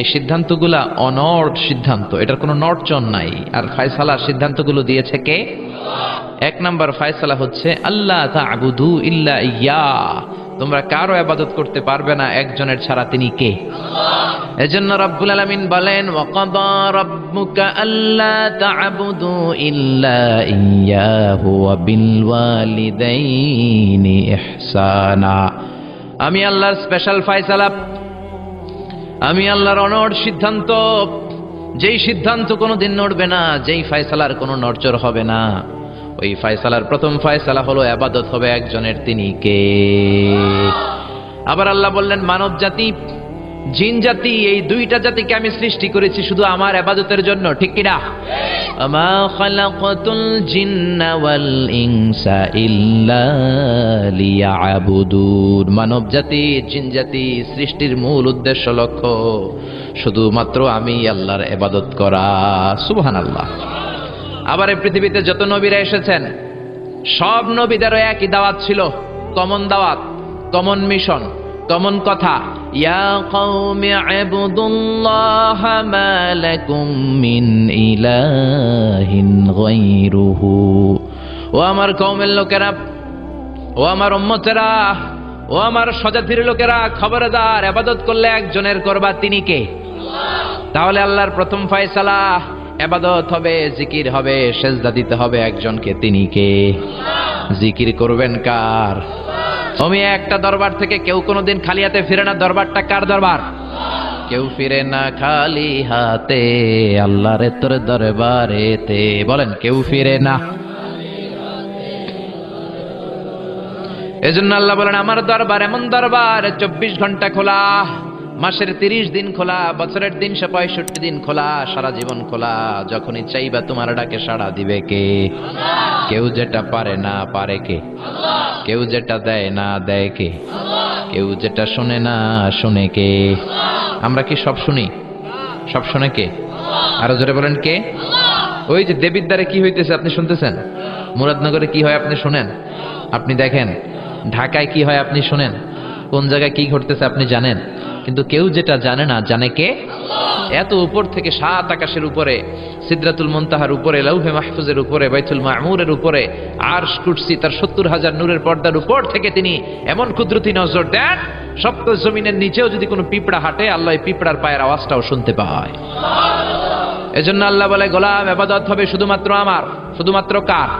এই সিদ্ধান্তগুলা অনড় সিদ্ধান্ত, এটার কোনো নড়চড় নাই। আর ফয়সালার সিদ্ধান্তগুলো দিয়েছে কে? এক নাম্বার ফয়সালা হচ্ছে আল্লাহ তা'বুদু ইল্লা ইয়্যাহ, তোমরা কারো ইবাদত করতে পারবে না একজনের ছাড়া, তিনি কে? এজন্য রব্বুল আলামিন বলেন ওয়াকাযা রাব্বুকা আল্লা তা'বুদু ইল্লা ইয়্যাহু ওয়া বিল ওয়ালিদাইনি ইহসানা। আমি আল্লাহর স্পেশাল ফয়সালা, আমি আল্লাহর অনড় সিদ্ধান্ত, যেই সিদ্ধান্ত কোনোদিন নড়বে না, যেই ফয়সালার কোনো নড়চড় হবে না, ওই ফয়সালার প্রথম ফয়সালা হলো ইবাদত হবে একজনের, তিনি কে? আবার আল্লাহ বললেন মানব জাতি, জিন জাতি, এই দুইটা জাতিকে আমি সৃষ্টি করেছি শুধু আমার ইবাদতের জন্য, ঠিক কিনা? আমা খালাকাতুল জিন্না ওয়াল ইনসা ইল্লা লিয়াবুদুন। মানব জাতি, জিন জাতি সৃষ্টির মূল উদ্দেশ্য লক্ষ্য শুধুমাত্র আমি আল্লাহর ইবাদত করা। সুবহানাল্লাহ। আবার এই পৃথিবীতে যত নবীরা এসেছেন সব নবীদেরও একই দাওয়াত ছিল, কমন দাওয়াত, কমন মিশন, কমন কথা। ইয়া কওমি ইবুদুল্লাহা মা লাকুম মিন ইলাহিন গায়রুহু। ও আমার কওমের লোকেরা, ও আমার উম্মতেরা, ও আমার স্বজাতির লোকেরা, খবরদার, ইবাদত করলে একজনের করবা, তিনি কে? তাহলে আল্লাহর প্রথম ফয়সালা ইবাদত হবে, জিকির হবে, সেজদা দিতে হবে একজনকে, তিনি কে? জিকির করবেন কার? আমি একটা দরবার থেকে কেউ কোনোদিন খালি হাতে ফিরে না। দরবারটা কার দরবার? কেউ ফিরে না খালি হাতে আল্লাহর তোর দরবারেতে। বলেন কেউ ফিরে না। এজন্য আল্লাহ বলেন আমার দরবার এমন দরবার 24 ঘন্টা খোলা, মাসের 30 দিন খোলা, বছরের 365 দিন খোলা, সারা জীবন খোলা। যখনই চাইবা তোমার ডাকে সাড়া দিবে কে? কেউ যেটা পারে না পারে কে? কেউ যেটা দেয় না দেয় কে? কেউ যেটা শোনে না শোনে কে? আমরা কি সব শুনি? সব শোনে কে? আরো জোরে বলেন কে? ওই যে দেবিদ্বারে কি হইতেছে আপনি শুনতেছেন? মুরাদনগরে কি হয় আপনি শুনেন? আপনি দেখেন ঢাকায় কি হয় আপনি শুনেন? কোন জায়গায় কি ঘটতেছে আপনি জানেন? কিন্তু কেউ যেটা জানে না জানে কে? এত উপর থেকে 7 আকাশের উপরে, সিদরাতুল মুনতাহার উপরে, লাউহে মাহফুজের উপরে, বাইতুল মামুরের উপরে, আরশ কুরসি তার 70,000 নূরের পর্দার উপর থেকে তিনি এমন কুদরতি নজর দেন, সপ্ত জমিনের নিচেও যদি কোনো পিঁপড়া হাঁটে আল্লাহ পিঁপড়ার পায়ের আওয়াজটাও শুনতে পায়। এজন্য আল্লাহ বলে গোলাম ইবাদত হবে শুধুমাত্র আমার। শুধুমাত্র কার?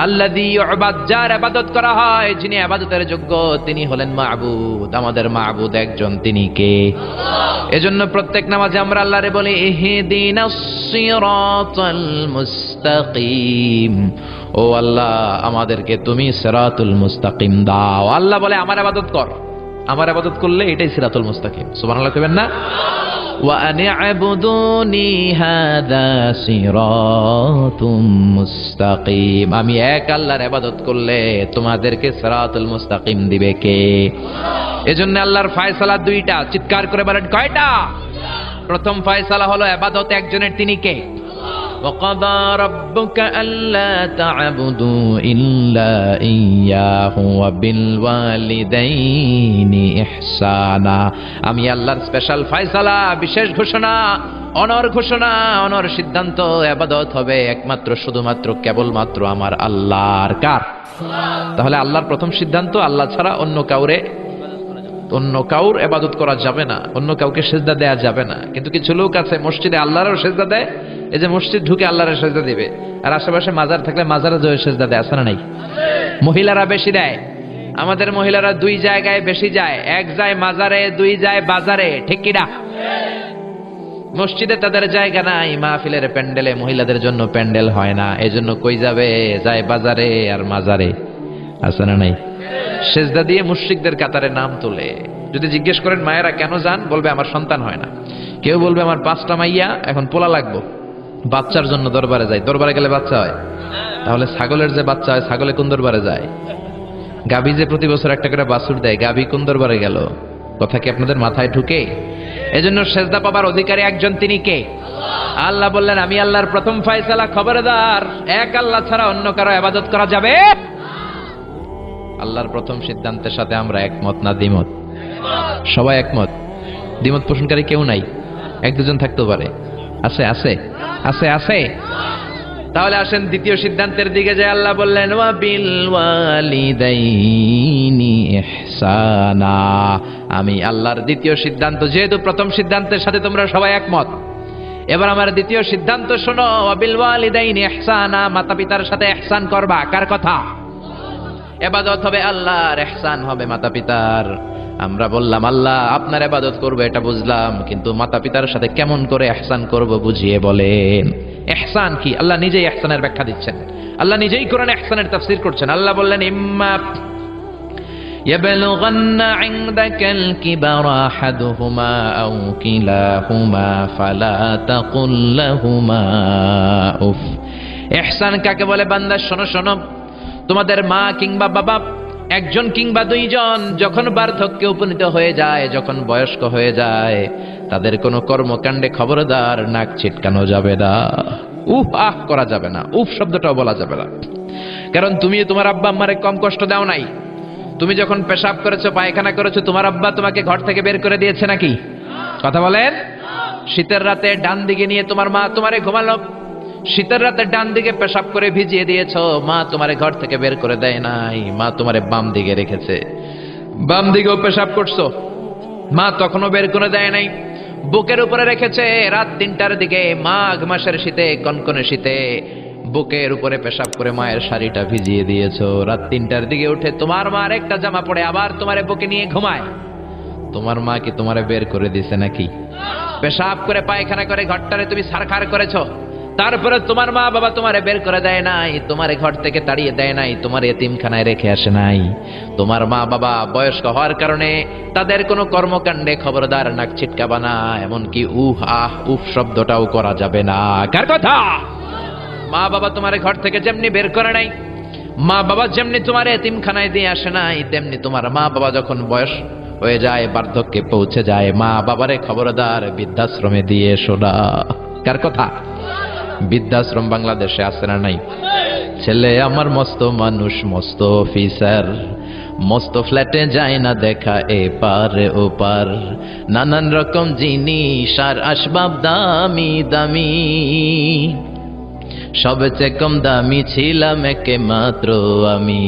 আল্লাযী ইউবাদ, যার ইবাদত করা হয়, যিনি ইবাদতের যোগ্য তিনি হলেন মাবুদ। আমাদের মাবুদ একজন, তিনি কে? এজন্য প্রত্যেক নামাজে আমরা আল্লাহরে বলি ইহদিনাস সিরাতাল মুস্তাকিম, ও আল্লাহ আমাদেরকে তুমি সিরাতুল মুস্তাকিম দাও। আল্লাহ বলে আমার ইবাদত কর, আমার ইবাদত করলে এটাই সিরাতুল মুস্তাকিম। সুবহানাল্লাহ কইবেন না? ওয়া আনি'বুদুনি হাযা সিরাতুম মুস্তাকিম, আমি এক আল্লাহর ইবাদত করলে তোমাদেরকে সিরাতুল মুস্তাকিম দিবে কে? এজন্য আল্লাহর ফয়সালা দুইটা, চিৎকার করে বলেন কয়টা? প্রথম ফয়সালা হলো ইবাদত একজনের, তিনি কে? وَقَضَى رَبُّكَ أَلَّا تَعْبُدُوا إِلَّا إِيَّاهُ وَبِالْوَالِدَيْنِ إِحْسَانًا, আমি আল্লাহর স্পেশাল ফয়সালা, বিশেষ ঘোষণা, অনর ঘোষণা, অনর সিদ্ধান্ত, ইবাদত হবে একমাত্র শুধুমাত্র কেবলমাত্র আমার আল্লাহর। কার? তাহলে আল্লাহর প্রথম সিদ্ধান্ত আল্লাহ ছাড়া অন্য কাউর ইবাদত করা যাবে না, অন্য কাউকে সেজদা দেয়া যাবে না। কিন্তু কিছু লোক আছে মসজিদে আল্লাহরও সেজদা দেয়, এই যে মসজিদ ঢুকে আল্লাহর সেজদা দিবে, আর আশেপাশে মাজার থাকলে মাজারে জয় সেজদা দেয়, আছে না নাই? মহিলারা বেশি দেয়, আমাদের মহিলারা 2 জায়গায় বেশি যায়, এক যায় মাজারে, 2 যায় বাজারে, ঠিক কি না? মসজিদে তাদের জায়গা নাই, মাহফিলের প্যান্ডেলে মহিলাদের জন্য প্যান্ডেল হয় না, এজন্য কই যাবে? যায় বাজারে আর মাজারে, আছে না নাই? সেজদা দিয়ে মুশরিকদের কাতারে নাম তোলে। যদি জিজ্ঞেস করেন মায়েরা কেন যান, বলবে আমার সন্তান হয় না। কেউ বলবে আমার 5টা মাইয়া, এখন পোলা লাগবো, বাচ্চার জন্য দরবারে যায়। দরবারে গেলে বাচ্চা হয়, তাহলে ছাগলের যে বাচ্চা হয় ছাগলে কোন দরবারে যায়? গাভী যে প্রতি বছর একটা করে বাছুর দেয়, গাভী কোন দরবারে গেল? কথা কি আপনাদের মাথায় ঢুকে? এজন্য সেজদা পাবার অধিকারী একজন, তিনি কে? আল্লাহ বললেন আমি আল্লাহর প্রথম ফয়সালা, খবরদার এক আল্লাহ ছাড়া অন্য কারো ইবাদত করা যাবে। আল্লাহর প্রথম সিদ্ধান্তের সাথে আমরা একমত না দ্বিমত? সবাই একমত, দ্বিমত পোষণকারী কেউ নাই? 1-2 থাকতেও পারে, আছে আছে আছে আছে। তাহলে আসেন দ্বিতীয় সিদ্ধান্তের দিকে, যে আল্লাহ বললেন ওয়া বিল ওয়ালিদাইনি ইহসানা, আমি আল্লাহর দ্বিতীয় সিদ্ধান্ত, যেহেতু প্রথম সিদ্ধান্তের সাথে তোমরা সবাই একমত, এবার আমার দ্বিতীয় সিদ্ধান্ত শোনো। ওয়া বিল ওয়ালিদাইনি ইহসানা, মাতা পিতার সাথে ইহসান করবা। কার কথা? ইবাদত হবে আল্লাহর, ইহসান হবে মাতা পিতার। আমরা বললাম আল্লাহ আপনার ইবাদত করব এটা বুঝলাম, কিন্তু মাতা পিতার সাথে কেমন করে ইহসান করব বুঝিয়ে বলেন। ইহসান কি? আল্লাহ নিজেই ইহসানের ব্যাখ্যা দিচ্ছেন, আল্লাহ নিজেই কোরআনে ইহসানের তাফসীর করছেন। আল্লাহ বললেন ইম্মা ইয়াবলুগান্না ইনদাকাল কিবারা আহাদুহুমা আও কিলাহুমা ফালা তাকুল লাহুমা উফ। ইহসান কাকে বলে? বান্দা শোনো শোনো, তোমাদের মা কিংবা বাবা, একজন কিংবা 2 জন যখন বার্ধক্যে উপনীত হয়ে যায়, যখন বয়স্ক হয়ে যায়, তাদের কোনো কর্মকাণ্ডে খবরদার নাক ছিটকানো যাবে না, উফ আহ করা যাবে না, উফ শব্দটাও বলা যাবে না। কারণ তুমি তোমার আব্বা আম্মারে কম কষ্ট দাও নাই। তুমি যখন পেশাব করেছো, পায়খানা করেছো, তোমার আব্বা তোমাকে ঘর থেকে বের করে দিয়েছে নাকি? কথা বলেন। শীতের রাতে ডান দিকে নিয়ে তোমার মা তোমারে ঘুমালো, শীতের রাতে ডান দিকে পেশাব করে ভিজিয়ে দিয়েছো, মা তোমারে ঘর থেকে বের করে দেয় নাই, মা তোমারে বাম দিকে রেখেছে, বাম দিকেও পেশাব করছো, মা তখনও বের করে দেয় নাই, বুকের উপরে রেখেছে। রাত 3টার দিকে, মাঘ মাসের শীতে, কনকনে শীতে, বুকের উপরে পেশাব করে মায়ের শাড়িটা ভিজিয়ে দিয়েছো। রাত 3টার দিকে উঠে তোমার মা একটা জামা পরে আবার তোমারে বুকে নিয়ে ঘুমায়। তোমার মা কি তোমারে বের করে দিছে নাকি? পেশাব করে পায়খানা করে ঘরটারে তুমি সারখার করেছো, তারপরে তোমার মা বাবা তোমারে বের করে দেয় নাই, তোমারে ঘর থেকে তাড়িয়ে দেয় নাই, তোমার এতিমখানায় রেখে আসে নাই। তোমার মা বাবা বয়স্ক হওয়ার কারণে তাদের কোনো কর্মকাণ্ডে খবরদার নাক ছিটকাবা না, এমনকি উহ আহ উফ শব্দটাও করা যাবে না। কার কথা? মা বাবা তোমারে ঘর থেকে যেমনি বের করে নাই, মা বাবা যেমনি তোমার এতিমখানায় দিয়ে আসে নাই, তেমনি তোমার মা বাবা যখন বয়স হয়ে যায়, বার্ধক্যে পৌঁছে যায়, মা বাবারে খবরদার বৃদ্ধাশ্রমে দিয়ে এসো না। কার কথা? বৃদ্ধাশ্রম বাংলাদেশে আছে না নাই? ছেলে আমার মস্ত মানুষ, মস্ত অফিসার, মস্ত ফ্ল্যাটে যায় না দেখা এপার ওপার, নানান রকম জিনিস আর আসবাব দামি দামি, সবচেয়ে কম দামি ছিলাম একে মাত্র আমি।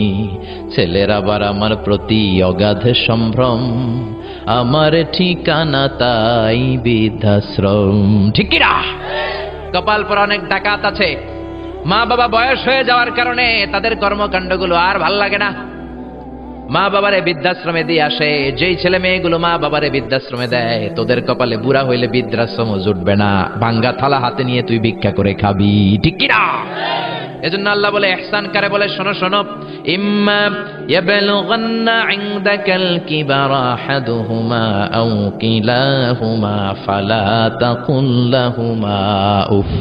ছেলের আবার আমার প্রতি অগাধ সম্ভ্রম, আমার ঠিকানা তাই বৃদ্ধাশ্রম। ঠিক কি না? কপাল পর অনেক ডাকাত আছে, মা বাবা বয়স হয়ে যাওয়ার কারণে তাদের কর্মকাণ্ডগুলো আর ভাল লাগে না, মা বাবারে বৃদ্ধাশ্রমে দিয়ে আসে। যেই ছেলে মেয়েগুলো মা বাবারে বৃদ্ধাশ্রমে দেয়, তোদের কপালে বুড়া হইলে বৃদ্ধাশ্রমও জুটবে না, ভাঙ্গা থালা হাতে নিয়ে তুই ভিক্ষা করে খাবি। ঠিক কি না? এজন্য আল্লাহ বলে ইহসান কারে বলে, শোনো শোনো, ইম্মা ইয়াবলুগান্না ইনদাকাল কিবারা আহাদুহুমা আও কিলাহুমা ফালা তাকুল লাহুমা উফ।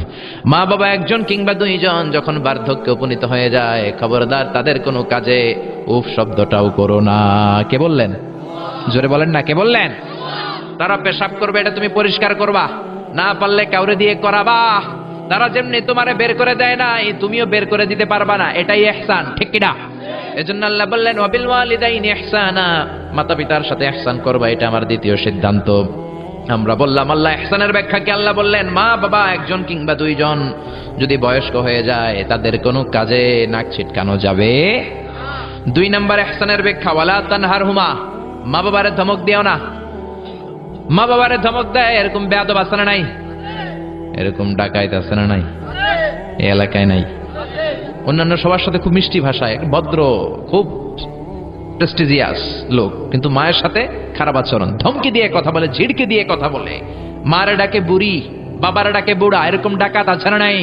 মা বাবা একজন কিংবা দুইজন যখন বার্ধক্যে উপনীত হয়ে যায়, খবরদার তাদের কোনো কাজে উফ শব্দটাও করো না। কে বললেন? জোরে বলেন না, কে বললেন? তারা পেশাব করবে, এটা তুমি পরিষ্কার করবা, না পারলে কাউরে দিয়ে করাবা। তারা যেমনি তোমারে বের করে দেয় না, তুমিও বের করে দিতে পারবা না, এটাই ইহসান। ঠিক কি না? এজন্য আল্লাহ বললেন ওয়াবিল ওয়ালিদাইনি ইহসানা, মাতা পিতার সাথে ইহসান করবা, এটা আমার দ্বিতীয় সিদ্ধান্ত। আমরা বললাম আল্লাহ ইহসানের ব্যাখ্যা কি? আল্লাহ বললেন মা বাবা একজন কিংবা দুইজন যদি বয়স্ক হয়ে যায়, তাদের কোনো কাজে নাক ছিটকানো যাবে। দুই নম্বর ইহসানের ব্যাখ্যা, ওয়ালা তানহারহুমা, মা বাবারে ধমক দিও না। মা বাবারে ধমক দেয় এরকম বেয়াদব আছে না নাই? এরকম ডাকাইত আছে না নাই? এই এলাকায় নাই? অন্যান্য সবার সাথে খুব মিষ্টি ভাষায়, ভদ্র, খুব প্রেস্টিজিয়াস লোক, কিন্তু মায়ের সাথে খারাপ আচরণ, ধমকি দিয়ে কথা বলে, ঝিড়কে দিয়ে কথা বলে, মারে ডাকে বুড়ি, বাবারে ডাকে বুড়া, এরকম ডাকাত আছে না নাই?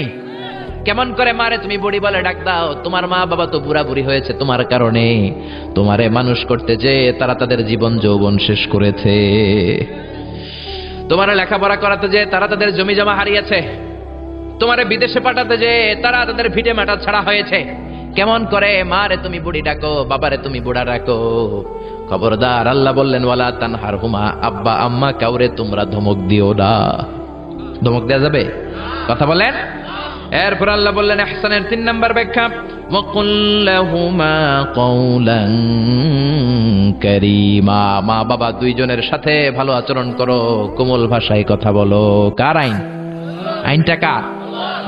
কেমন করে মারে তুমি বুড়ি বলে ডাক দাও? তোমার মা বাবা তো বুড়া বুড়ি হয়েছে তোমার কারণে, তোমারে মানুষ করতে যে তারা তাদের জীবন যৌবন শেষ করেছে, তোমার লেখাপড়া করাতে যে তারা তাদের জমি জমা হারিয়েছে, তোমারে বিদেশে পাঠাতে যে তারা তাদের ভিটে মাটা ছাড়া হয়েছে। কেমন করে মারে তুমি বুড়ি ডাকো, বাবারে তুমি বুড়া ডাকো? খবরদার, আল্লাহ বললেন ওয়ালা তানহারহুমা, আব্বা আম্মা কাউরে তোমরা ধমক দিও না। ধমক দেওয়া যাবে? কথা বলেন। এরপর আল্লাহ বললেন ইহসানের 3 নম্বর ব্যাখ্যা, ওয়াকুল লাহুমা কওলান কারীমা, মা বাবা দুইজনের সাথে ভালো আচরণ করো, কোমল ভাষায় কথা বলো। কার আইন? আইনটা কার?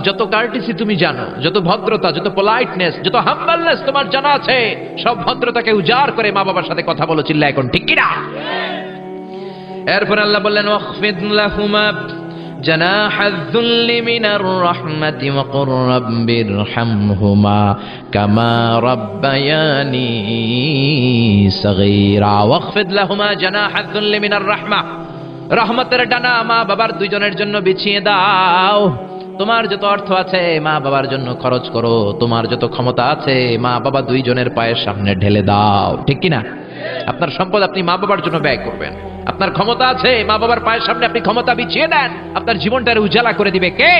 যত কার্টিসি তুমি জানো, যত ভদ্রতা, যত পোলাইটনেস, যত হাম্বলনেস তোমার জানা আছে, সব ভদ্রতাকে উজাড় করে মা বাবার সাথে কথা বলো। চিল্লা এখন, ঠিক কি না? এরপর আল্লাহ বললেন ওয়াখফিদ লাহুমা জানাহায যুল্লি মিনার রাহমাতি ওয়া কুর রাব্বিরহামহুমা কামা রাব্বায়ানি সাগীরা। ওয়াখফিদ লাহুমা জানাহায যুল্লি মিনার রাহমা, রহমতের ডানা মা বাবার দুইজনের জন্য বিছিয়ে দাও। তোমার যত অর্থ আছে মা বাবার জন্য খরচ করো, তোমার যত ক্ষমতা আছে মা বাবা দুইজনের পায়ের সামনে ঢেলে দাও। ঠিক কি না? আপনার সম্পদ আপনি মা বাবার জন্য ব্যয় করবেন, আপনার ক্ষমতা আছে মা বাবার পায়ের সামনে আপনি ক্ষমতা বিছিয়ে দেন, আপনার জীবনটারে উজালা করে দিবে কে?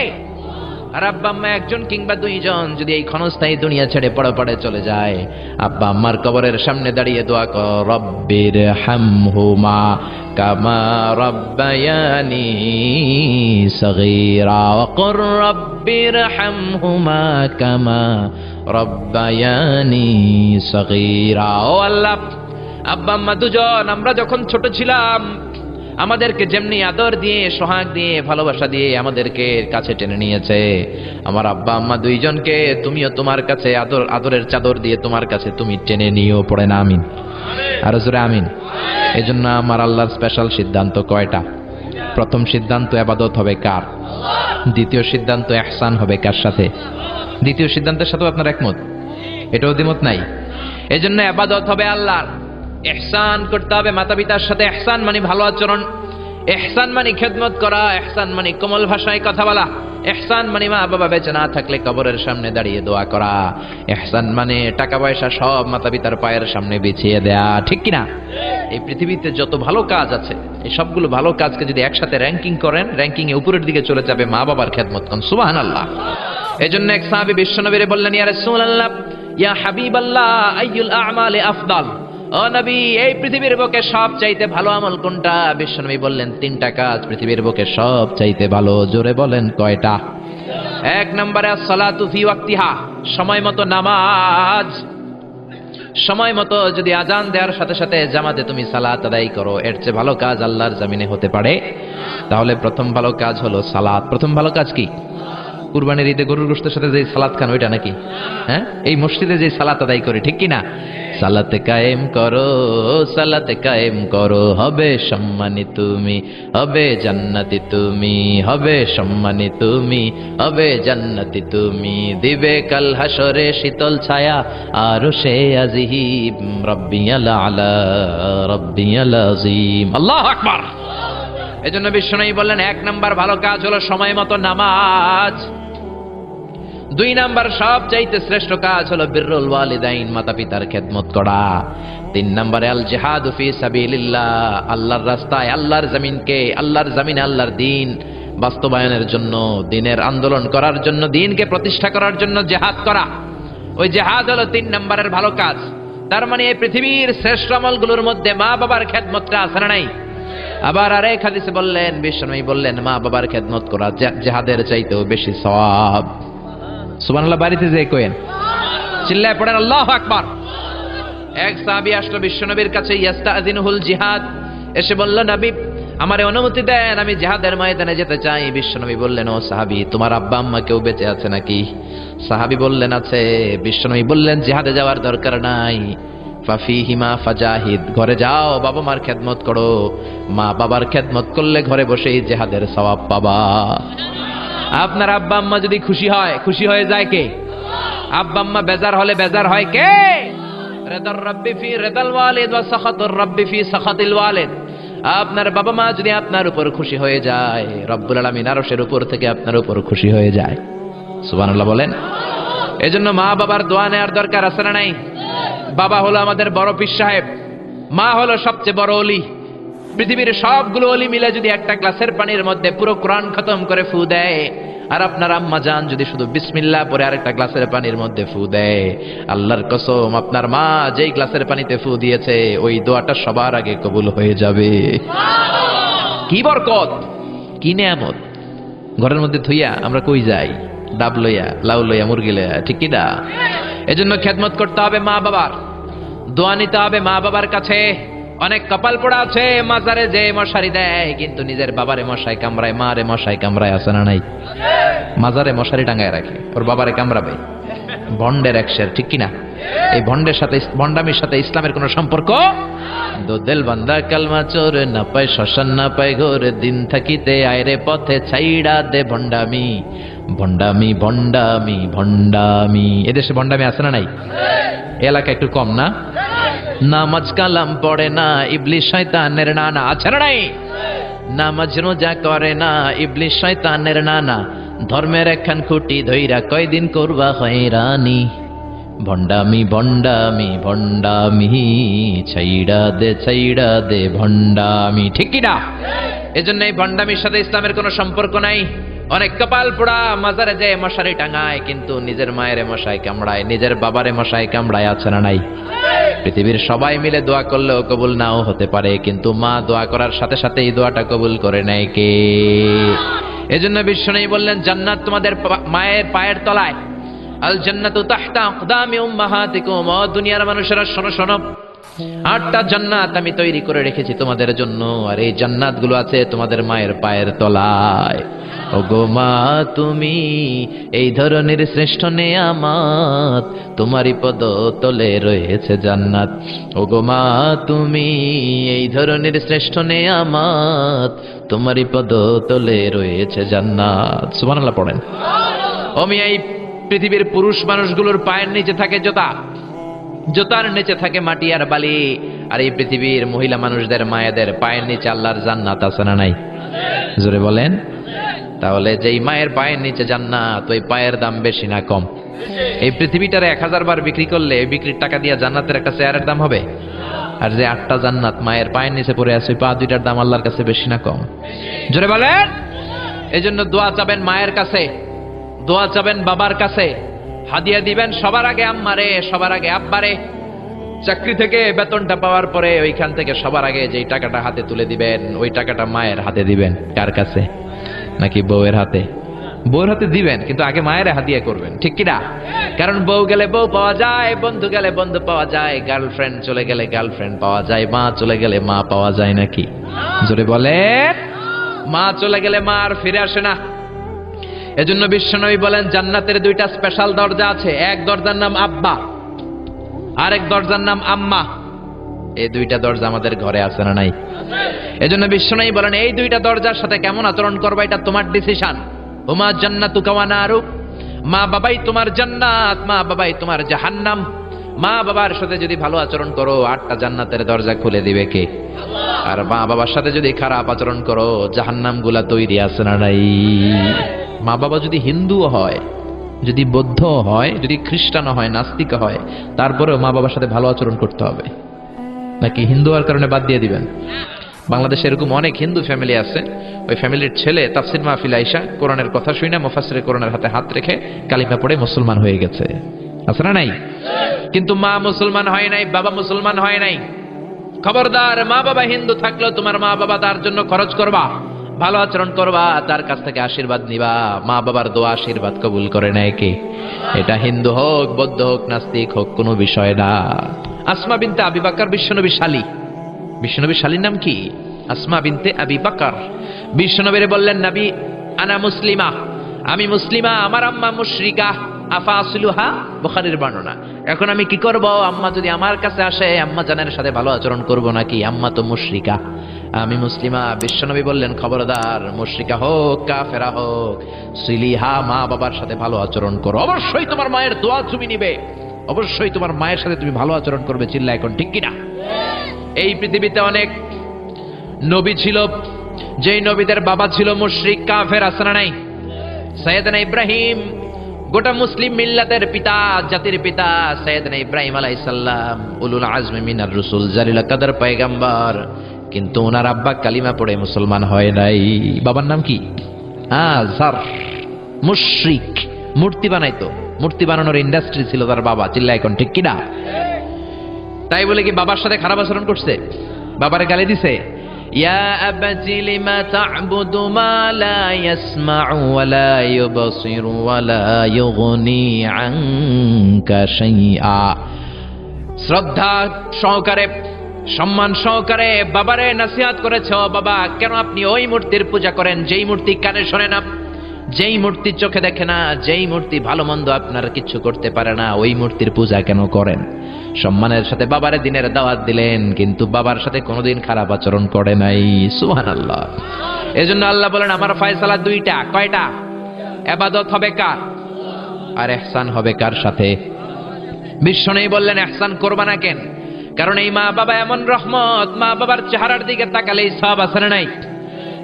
আর আব্বা আম্মা একজন কিংবা দুইজন যদি এই ক্ষণস্থায়ী দুনিয়া ছেড়ে পড়ে চলে যায়, আব্বা আম্মার কবরের সামনে দাঁড়িয়ে দোয়া কর, রব্বির হামহুমা কামা রাব্বায়ানি সগীরা ওয়া কুর রব্বির হামহুমা কামা রাব্বায়ানি সগীরা। ও আল্লাহ, আব্বা আম্মা দুজন আমরা যখন ছোট ছিলাম, আমাদেরকে যেমনি আদর দিয়ে, সোহাগ দিয়ে, ভালোবাসা দিয়ে আমাদেরকে কাছে টেনে নিয়েছে, আমার আব্বা আম্মা দুইজনকে তুমিও তোমার কাছে আদরের চাদর দিয়ে তোমার কাছে তুমি টেনে নিও। পড়ে না আমিন? আরো জোরে আমিন। এজন্য আমার আল্লাহর স্পেশাল সিদ্ধান্ত কয়টা? প্রথম সিদ্ধান্ত ইবাদত হবে কার? দ্বিতীয় সিদ্ধান্ত ইহসান হবে কার সাথে? দ্বিতীয় সিদ্ধান্তের সাথে আপনার একমত? এটাও দ্বিমত নাই? এজন্য ইবাদত হবে আল্লাহর, ইহসান করতে হবে মাতা পিতার সাথে। ইহসান মানে ভালো আচরণ, ইহসান মানে খেদমত করা, ইহসান মানে কোমল ভাষায় কথা বলা, ইহসান মানে মা বাবা বেঁচে না থাকলে কবরের সামনে দাঁড়িয়ে দোয়া করা, ইহসান মানে টাকা পয়সা সব মাতা পিতার পায়ের সামনে বিছিয়ে দেয়া, ঠিক কিনা? এই পৃথিবীতে যত ভালো কাজ আছে এই সবগুলো ভালো কাজকে যদি একসাথে র্যাঙ্কিং করেন, র্যাঙ্কিং এ উপরের দিকে চলে যাবে মা বাবার খেদমত করেন। সুবহানাল্লাহ। এজন্য এক সাহাবী বিশ্বনবীরে বললেন, ইয়া রাসূলুল্লাহ, ইয়া হাবিবাল্লাহ, আইয়ুল আ'মালি আফদাল। ও নবী, এই পৃথিবীর বুকে সবচাইতে ভালো আমল কোনটা? বিশ্বনবী বললেন, তিনটা কাজ পৃথিবীর বুকে সবচাইতে ভালো। জোরে বলেন কয়টা? এক নম্বরে as-সালাতু ফি ওয়াক্তিহা, সময় মতো নামাজ। সময় মতো যদি আজান দেওয়ার সাথে সাথে জামাতে তুমি সালাত আদায় করো, এর চেয়ে ভালো কাজ আল্লাহর জমিনে হতে পারে? তাহলে প্রথম ভালো কাজ হলো সালাত। প্রথম ভালো কাজ কি? কুরবানির ঈদে গরুর গোশতের সাথে যে সালাত খান ওইটা নাকি? হ্যাঁ, এই মসজিদে যে সালাত আদায় করি, ঠিক কি না? সালাতে কায়েম করো, সালাতে কায়েম করো, হবে সম্মানী তুমি, হবে জান্নাতি তুমি, হবে সম্মানী তুমি, হবে জান্নাতি তুমি, দিবে কাল হাসরে শীতল ছায়া আরশে আজিম, রব্বিয়াল আলা, রব্বিয়াল আযীম। আল্লাহু আকবার। এজন্য বিশ্বনবী বললেন, এক নাম্বার ভালো কাজ হলো সময় মতো নামাজ। দুই নাম্বার সবচাইতে শ্রেষ্ঠ কাজ হলো বিররুল ওয়ালিদাইন, মাতা পিতার খেদমত করা। তিন নাম্বারে আল জিহাদু ফি সাবিলিল্লাহ, আল্লাহর রাস্তায়, আল্লাহর জমিনকে, আল্লাহর জমিনে আল্লাহর দ্বীন বাস্তবায়নের জন্য, দ্বীনের আন্দোলন করার জন্য, দ্বীনকে প্রতিষ্ঠা করার জন্য জিহাদ করা। ওই জিহাদ হলো তিন নাম্বারের ভালো কাজ। তার মানে এই পৃথিবীর শ্রেষ্ঠ আমলগুলোর মধ্যে মা বাবার খেদমতটা আছে না নাই? আবার আরেক হাদিসে বললেন, বিশ্বনবী বললেন, মা বাবার খেদমত করা জিহাদের চাইতেও বেশি সওয়াব। সুবহানাল্লাহ। বাড়িতে যে কইেন, চিল্লায় পড়েন আল্লাহু আকবার। এক সাহাবী আসলো বিশ্বনবীর কাছে, ইয়াস্তাযিনুল জিহাদ, এসে বলল, নবী আমারে অনুমতি দেন, আমি জিহাদের ময়দানে যেতে চাই। বিশ্বনবী বললেন, ও সাহাবী, তোমার আব্বা আম্মা কেউ বেঁচে আছে নাকি? সাহাবী বললেন, আছে। বিশ্বনবী বললেন, জিহাদে যাওয়ার দরকার নাই, ফাফিহিমা ফাজাহিদ, ঘরে যাও, বাবা মার খেদমত করো। মা বাবার খেদমত করলে ঘরে বসেই জিহাদের সওয়াব পাবা। আপনার আব্বা আম্মা যদি খুশি হয়, খুশি হয়ে যায় কে? আব্বা আম্মা বেজার হলে বেজার হয় কে? রিদার রাব্বি ফি রিদাল ওয়ালিদ ওয়া সাখাতুর রাব্বি ফি সাখাতিল ওয়ালিদ। আপনার বাবা মা যদি আপনার উপর খুশি হয়ে যায়, রব্বুল আলামিন আরশের উপর থেকে আপনার উপর খুশি হয়ে যায়। সুবহানাল্লাহ বলেন। এজন্য মা বাবার দোয়া নেওয়ার দরকার আছে না নাই? বাবা হলো আমাদের বড় পীর সাহেব, মা হলো সবচেয়ে বড় ওলি। পৃথিবীর সবগুলো ওলি মিলে যদি একটা গ্লাসের পানির মধ্যে পুরো কোরআন খতম করে ফু দেয়, আর আপনার আম্মা জান যদি শুধু বিসমিল্লাহ পরে আরেকটা গ্লাসের পানির মধ্যে ফু দেয়, আল্লাহর কসম আপনার মা যেই গ্লাসের পানিতে ফু দিয়েছে ওই দোয়াটা সবার আগে কবুল হয়ে যাবে। কি বরকত, কি নিয়ামত। ঘরের মধ্যে থইয়া আমরা কই যাই? ডাব লইয়া, লাউ লইয়া, মুরগি লইয়া, ঠিক কি না? এজন্য খেদমত করতে হবে মা বাবার, দোয়া নিতে হবে মা বাবার কাছে। অনেক কপাল পোড়া আছে, মাজারে যে মশারি দেয় কিন্তু নিজের বাবারে মশাই কামড়ায়, মারে মশাই কামড়ায়, আছে না নাই? মাজারে মশারি টাঙ্গায় রাখে, ওর বাবারে কামড়াবে। ভন্ডের একশের, ঠিক কিনা? এই ভন্ডের সাথে, ভন্ডামির সাথে ইসলামের কোন সম্পর্ক? দো দিল বান্দা কালমা চোর, না পায় শ্মশান না পায় ঘোর, দিন থাকিতে আয়রে পথে ছাইড়া দে ভন্ডামি, ভন্ডামি ভন্ডামি ভন্ডামি। এদেশে ভন্ডামি আছে না নাই? এলাকা একটু কম না? নামাজ কালাম পড়ে না, ইবলিশ শয়তানের নানা, আছে না নাই? নামাজ রোজা করে না, ইবলিশ শয়তানের নানা, ধর্মের একখান খুঁটি ধইরা কয়দিন করবা হয়রানি, ভন্ডামি ভন্ডামি ভন্ডামি, ছাইড়া দে ভন্ডামি, ঠিক কি না? এজন্য এই ভন্ডামির সাথে ইসলামের কোনো সম্পর্ক নাই। অনেক কপাল পোড়া মাজারে যে মশারি টাঙায় কিন্তু নিজের মায়ের মশাই কামড়ায়, নিজের বাবারে মশাই কামড়ায়, আছে না নাই? পৃথিবীর সবাই মিলে দোয়া করলেও কবুল নাও হতে পারে, কিন্তু মা দোয়া করার সাথে সাথে এই দোয়াটা কবুল করে নেয় কে? এজন্য বিশ্বনবী বললেন, জান্নাত তোমাদের মায়ের পায়ের তলায়, আল জান্নাতু তাহতা আকদামি উম্মাহাতিকুম। ও দুনিয়ার মানুষেরা শোনো শোনো, 8টা জান্নাত আমি তৈরি করে রেখেছি তোমাদের জন্য, আর এই জান্নাতগুলো আছে তোমাদের মায়ের পায়ের তলায়। ওগো মা তুমি এই ধরনের শ্রেষ্ঠ নেয়ামত, তোমারই পদ তলে রয়েছে জান্নাত। ওগো মা তুমি এই ধরনের শ্রেষ্ঠ নেয়ামত, তোমারই পদ তলে রয়েছে জান্নাত। সুবহানাল্লাহ পড়েন। আমি এই পৃথিবীর পুরুষ মানুষগুলোর পায়ের নিচে থাকে জোতা, জোতার নিচে থাকে মাটি আর বালি, আর এই পৃথিবীর মহিলা মানুষদের মায়েদের পায়ের নিচে আল্লাহর জান্নাত আছে না নাই? জোরে বলেন। তাহলে যেই মায়ের পায়ের নিচে জান্নাত, ওই পায়ের দাম বেশি না কম? এই পৃথিবীটারে 1000 বার বিক্রি করলে এই বিক্রির টাকা দিয়ে জান্নাতের একটা চেয়ারের দাম হবে? আর যে 8টা জান্নাত মায়ের পায়ের নিচে পড়ে আছে, ওই পা দুইটার দাম আল্লাহর কাছে বেশি না কম? জোরে বলেন। এই জন্য দোয়া চাবেন মায়ের কাছে, দোয়া চাবেন বাবার কাছে, হাদিয়া দিবেন সবার আগে আম্মারে, সবার আগে আব্বারে। চাকরি থেকে বেতনটা পাওয়ার পরে ওইখান থেকে সবার আগে যেই টাকাটা হাতে তুলে দিবেন, ওই টাকাটা মায়ের হাতে দিবেন। কার কাছে? নাকি বউয়ের হাতে? বউয়ের হাতে দিবেন, কিন্তু আগে মায়ের হাদিয়া করবেন, ঠিক কিনা? কারণ বউ গেলে বউ পাওয়া যায়, বন্ধু গেলে বন্ধু পাওয়া যায়, গার্লফ্রেন্ড চলে গেলে গার্লফ্রেন্ড পাওয়া যায়, মা চলে গেলে মা পাওয়া যায় নাকি? জোরে বলেন। মা চলে গেলে মা আর ফিরে আসে না। এজন্য বিশ্বনবী বলেন জান্নাতের 2টা স্পেশাল দরজা আছে। এক দরজার নাম আব্বা, আরেক দরজার নাম আম্মা। এই 2টা দরজা আমাদের ঘরে আছে না নাই? এজন্য বিশ্বনবী বলেন এই 2টা দরজার সাথে কেমন আচরণ করবা এটা তোমার ডিসিশন। হুমা জান্নাতুকা ওয়া নারু, মা বাবাই তোমার জান্নাত, মা বাবাই তোমার জাহান্নাম। মা বাবার সাথে যদি ভালো আচরণ করো 8টা জান্নাতের দরজা খুলে দিবে কে? আর মা বাবার সাথে যদি খারাপ আচরণ করো জাহান্নাম গুলা তৈরি আছে না নাই? মা বাবা যদি হিন্দু হয়, যদি বৌদ্ধ হয়, যদি খ্রিস্টান হয়, নাস্তিক হয়, তারপরেও মা বাবার সাথে ভালো আচরণ করতে হবে। নাকি হিন্দু হওয়ার কারণে বাদ দিয়ে দিবেন? বাংলাদেশে এরকম অনেক হিন্দু ফ্যামিলি আছে, ওই ফ্যামিলির ছেলে তাফসির মাহফিল আইসা কোরআনের কথা শুনে মুফাসসিরে কোরআনের হাতে হাত রেখে কালিমা পড়ে মুসলমান হয়ে গেছে, আছে না নাই? কিন্তু মা মুসলমান হয় নাই, বাবা মুসলমান হয় নাই। খবরদার, মা বাবা হিন্দু থাকলেও তোমার মা বাবা তার জন্য খরচ করবা, ভালো আচরণ করবা, তার কাছ থেকে আশীর্বাদ নিবা। মা বাবার দোয়া আশীর্বাদ কবুল করে নেয় কে? এটা হিন্দু হোক, বৌদ্ধ হোক, নাস্তিক হোক, কোনো বিষয় না। আসমা বিনতে আবি বকর বিশ্বনবীর শালী। বিশ্বনবীর শালীর নাম কি? আসমা বিনতে আবি বকর। বিশ্বনবীরে বললেন নবী আনা মুসলিমা, আমি মুসলিমা, আমার আম্মা মুশরিকা, আফা আসলুহা, বুখারীর বর্ণনা। এখন আমি কি করব? আম্মা যদি আমার কাছে আসে আম্মা জানের সাথে ভালো আচরণ করব নাকি? আম্মা তো মুশরিকা, আমি মুসলিমা। বিশ্বনবী বললেন খবরদার, মুশরিকা হোক কাফেরা হোক, সিলিহা, মা বাবার সাথে ভালো আচরণ করো। অবশ্যই তোমার মায়ের দোয়া তুমি নিবে, অবশ্যই তোমার মায়ের সাথে তুমি ভালো আচরণ করবে। চিল্লা এখন ঠিক কিনা? এই পৃথিবীতে অনেক নবী ছিল, যেই নবীদের বাবা ছিল মুশরিক কাফের, আছে না নাই? সাইয়েদনা ইব্রাহিম, গোটা মুসলিম মিল্লাতের পিতা, জাতির পিতা সাইয়েদনা ইব্রাহিম আলাইহিস সালাম, উলুল আজমি মিনার রাসূল, জালিল কাদর পয়গম্বর। কিন্তু ওনার আব্বা কালিমা পড়ে মুসলমান হয় নাই। বাবার নাম কি? আযার। মুশরিক, মূর্তি বানাইতো, মূর্তি বানানোর ইন্ডাস্ট্রি ছিল তার বাবা। চিল্লা এখন ঠিক কিনা? তাই বলে কি বাবার সাথে খারাপ আচরণ করছে? বাবারে গালি দিছে? ইয়া আবাতি লিমা তা'বুদু মা লা ইয়াসমা'ু ওয়া লা ইউবসিরু ওয়া লা ইউগনি আনকা শাইআ। শ্রদ্ধা সহকারে, সম্মান সহকারে বাবারে নসিহত করেছ, বাবা কেন আপনি ওই মূর্তির পূজা করেন যেই মূর্তি কানে শোনে না, যেই মূর্তি চোখে দেখে না, যেই মূর্তি ভালো মন্দ আপনার কিছু করতে পারে না, ওই মূর্তির পূজা কেন করেন? সম্মানের সাথে বাবারে দিনের দাওয়াত দিলেন, কিন্তু বাবার সাথে কোনোদিন খারাপ আচরণ করে নাই। সুবহানাল্লাহ। এজন্য আল্লাহ বলেন আমার ফয়সালা 2টা। কয়টা? ইবাদত হবে কার আর ইহসান হবে কার সাথে? বিশ্বনবী বললেন ইহসান করবা না কেন? কারণ এই মা বাবা এমন রহমত, মা বাবার চেহারার দিকে তাকালেই সওয়াব আছে না নাই?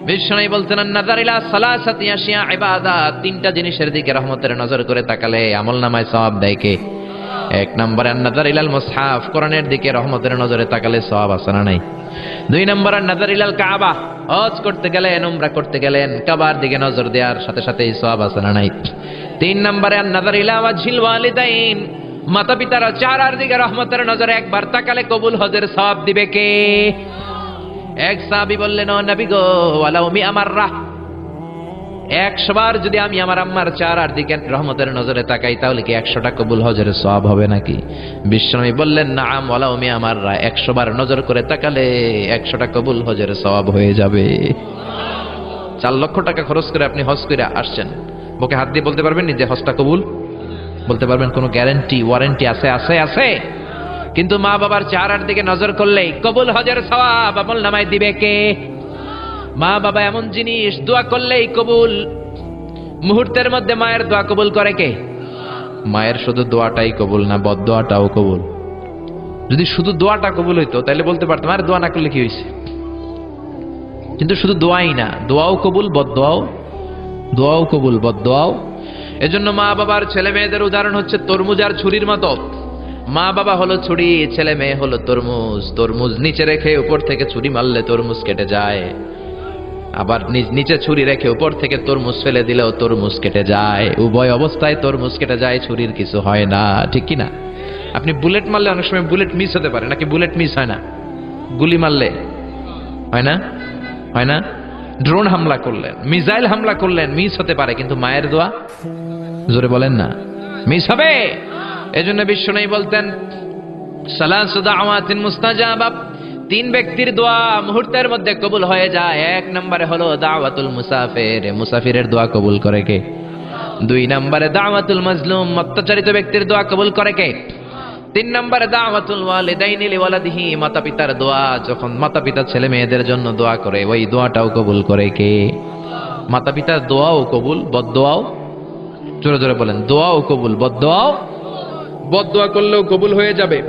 বিশ্বনবী বলতেন নাযার ইলা সালাসাতি আশিয়া ইবাদাত, 3টা জিনিসের দিকে রহমতের নজর করে তাকালে আমলনামায় সওয়াব দেয় কে? 1 নম্বরে নাযার ইলাল মুসহাফ, কোরআনের দিকে রহমতের নজরে তাকালে সওয়াব আছে না নাই? 2 নম্বরে নাযার ইলাল কাবা, হজ করতে গেলেন, উমরা করতে গেলেন, কাবার দিকে নজর দেওয়ার সাথে সাথে সওয়াব আছে না নাই? 3 নম্বরে নাযার ইলা ওয়াজহিল ওয়ালিদাইন, মাতা পিতার চেহারার দিকে রহমতের নজরে একবার তাকালে কবুল হজের সওয়াব দিবে কে? এক সাহাবী বললেন ও নবী গো, ওয়ালাউ মিআ মাররা, 100 বার যদি আমি আমার আম্মার চেহারার দিকে রহমতের নজরে তাকাই তাহলে কি 100টা কবুল হজের সওয়াব হবে নাকি? বিশ্বনবী বললেন নাআম ওয়ালাউ মিআ মাররা, 100 বার নজর করে তাকালে 100টা কবুল হজের সওয়াব হয়ে যাবে। 4 লক্ষ টাকা খরচ করে আপনি হজ করে আসছেন, বুকে হাত দিয়ে বলতে পারবেন যে হজটা কবুল? বলতে পারবেন? কোনো গ্যারান্টি ওয়ারেন্টি আছে? আছে আছে। কিন্তু মা বাবার চেহারার দিকে নজর করলেই কবুল হজের সওয়াব আমলনামায় দিবে কে? মা বাবা এমন জিনিস, দোয়া করলেই কবুল। মুহূর্তের মধ্যে মায়ের দোয়া কবুল করে কে? মায়ের শুধু দোয়াটাই কবুল না, বদদোয়াটাও কবুল। যদি শুধু দোয়াটা কবুল হইতো তাহলে বলতে পারতাম আর দোয়া না করলে কি হয়েছে। কিন্তু শুধু দোয়াই না, দোয়াও কবুল দোয়াও কবুল বদদোয়াও। এজন্য মা বাবার ছেলে মেয়েদের উদাহরণ হচ্ছে তরমুজ আর ছুরির মতো। মা বাবা হলো ছুরি, ছেলে মেয়ে হলো তরমুজ। তরমুজ নিচে রেখে উপর থেকে ছুরি মারলে তরমুজ কেটে যায়, আবার নিচে ছুরি রেখে উপর থেকে তরমুজ ফেলে দিলেও তরমুজ কেটে যায়। উভয় অবস্থায় তরমুজ কেটে যায়, ছুরির কিছু হয় না, ঠিক কি না? আপনি বুলেট মারলে অনেক সময় বুলেট মিস হতে পারে, নাকি বুলেট মিস হয় না? গুলি মারলে হয় না? হয় না? ড্রোন হামলা করলেন, মিসাইল হামলা করলেন, মিস হতে পারে, কিন্তু মায়ের দোয়া জোরে বলেন না, মিস হবে। এজন্য বিশ্বনবী বলতেন সালাসু দাওয়াতিন মুস্তাজাবা, তিন ব্যক্তির দোয়া মুহূর্তের মধ্যে কবুল হয়ে যায়। এক নম্বরে হলো দাওয়াতুল মুসাফির, মুসাফিরের দোয়া কবুল করে কে? দুই নম্বরে দাওয়াতুল মাজলুম, অত্যাচারিত ব্যক্তির দোয়া কবুল করে কে? তিন নম্বরে দাওয়াতুল ওয়ালিদাইনি লিওয়ালাদিহি, মাতা পিতার দোয়া, যখন মাতা পিতা ছেলে মেয়েদের জন্য দোয়া করে ওই দোয়াটাও কবুল করে কে? মাতা পিতার দোয়াও কবুল, বদদোয়াও। জোরে জোরে বলেন, দোয়াও কবুল, বদদোয়া করলেও কবুল হয়ে যাবে।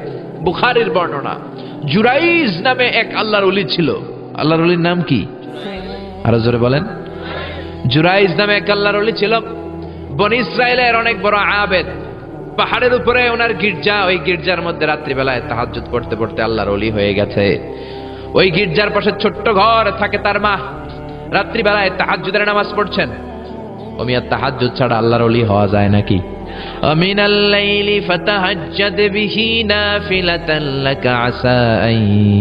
বুখারীর বর্ণনা, জুরাইজ নামে এক আল্লাহর ওলি ছিল। আল্লাহর ওলির নাম কি? আরো জোরে বলেন। জুরাইজ নামে এক আল্লাহর ওলি ছিল, বনি ইসরায়েলের অনেক বড় আবেদ। পাহাড়ের উপরে ওনার গির্জা, ওই গির্জার মধ্যে রাত্রিবেলায় তাহাজ্জুদ পড়তে পড়তে আল্লাহর ওলি হয়ে গেছে। ওই গির্জার পাশে ছোট্ট ঘর থাকে তার মা, রাত্রিবেলায় তাহাজ্জুদের নামাজ পড়ছেন। ওমিয়া তাহাজ্জুদ ছাড়া আল্লাহর ওলি হওয়া যায় নাকি? আমিনাল লাইলি ফাতাহাজ্জাদ বিহি নাফিলাতান লাকা আসা আন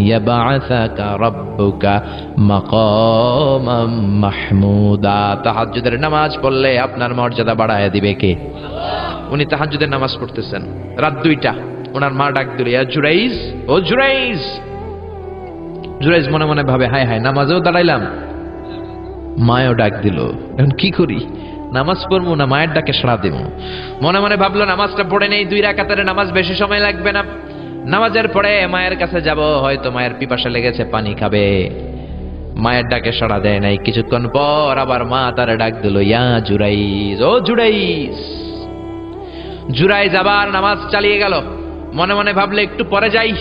ইয়াবআসাকা রাব্বুকা মাকামাম মাহমুদা। তাহাজ্জুদের নামাজ পড়লে আপনার মর্যাদা বাড়ায় দিবে কে? উনি তাহাজ্জুদের নামাজ পড়তেছেন, রাত 2টা। ওনার মা ডাক দিল, ইয়া জুরাইজ, ও জুরাইজ। জুরাইজ মনে মনে ভাবে, হায় হায়, নামাজেও দাঁড়াইলাম, মায়ও ডাক দিল, এখন কি করি? নামাজ পড়বো না মায়ের ডাকে সাড়া দেব? মনে মনে ভাবলো নামাজটা পড়ে নেই, 2 রাকাতের নামাজ, বেশি সময় লাগবে না। নামাজের পরে মায়ের কাছে যাব, হয়তো মায়ের পিপাসা লেগেছে, পানি খাবে। মায়ের ডাকে সাড়া দেয় নাই। কিছুক্ষণ পর আবার মা তারে ডাক দিল, ইয়া জুরাইজ, ও জুরাইজ। জুরাইজ আবার নামাজ চালিয়ে গেল। মনে মনে ভাবলে একটু পরে যাই,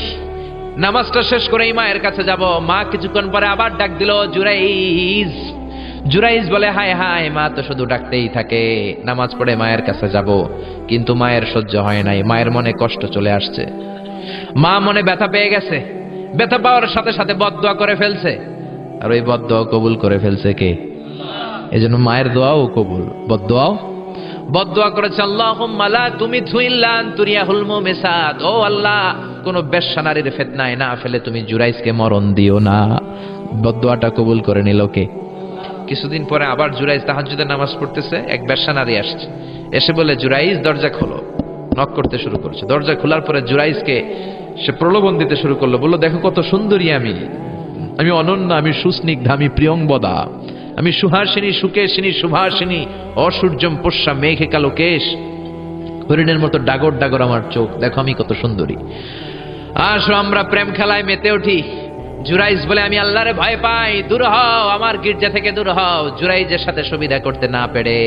নামাজটা শেষ করেই মায়ের কাছে যাব। মা কিছুক্ষণ পরে আবার ডাক দিল, জুরাইজ। জুরাইজ বলে, হায় হায়, মা তো শুধু ডাকতেই থাকে, নামাজ পড়ে মায়ের কাছে যাব। কিন্তু মায়ের সহ্য হয় নাই, মায়ের মনে কষ্ট চলে আসছে। মা মনে ব্যথা পেয়ে গেছে, ব্যথা পাওয়ার সাথে সাথে বদদোয়া করে ফেলছে। আর ওই বদদোয়া কবুল করে ফেলছে কে? এজন্য মায়ের দোয়াও কবুল, বদদোয়া করেছে, আল্লাহুম্মা লা তুমিতহু ইল্লা আন তুরিয়াহুল মুমিসাত। ও আল্লাহ, কোন বেশ্যা নারীর ফিতনায় না ফেলে তুমি জুরাইজকে মরণ দিও না। বদদোয়াটা কবুল করে নিল কে? কিছুদিন পরে আবার জুরাইজ তাহাজ্জুদের নামাজ পড়তেছে, এক বেশ্যা নারী আসছে, এসে বলে, জুরাইজ দরজা খোলো। নক করতে শুরু করেছে। দরজা খোলার পরে জুরাইজকে সে প্রলোভন দিতে শুরু করলো, বললো, দেখো কত সুন্দরী আমি অনন্য, আমি সুস্নিগ্ধা, আমি প্রিয়ংবদা, আমি সুহাসিনী, সুকেশিনী, সুভাসিনী, অসূর্যম পোষ্যা মেঘে কালো কেশ, হরিণের মতো ডাগর ডাগর আমার চোখ, দেখো আমি কত সুন্দরী, আসো আমরা প্রেম খেলায় মেতে উঠি। জুরাইজ বলে, আমি আল্লাহরে ভয় পাই, দূর হও, আমার গির্জা থেকে দূর হও। জুরাইজের সাথে সুবিধা করতে না পেরে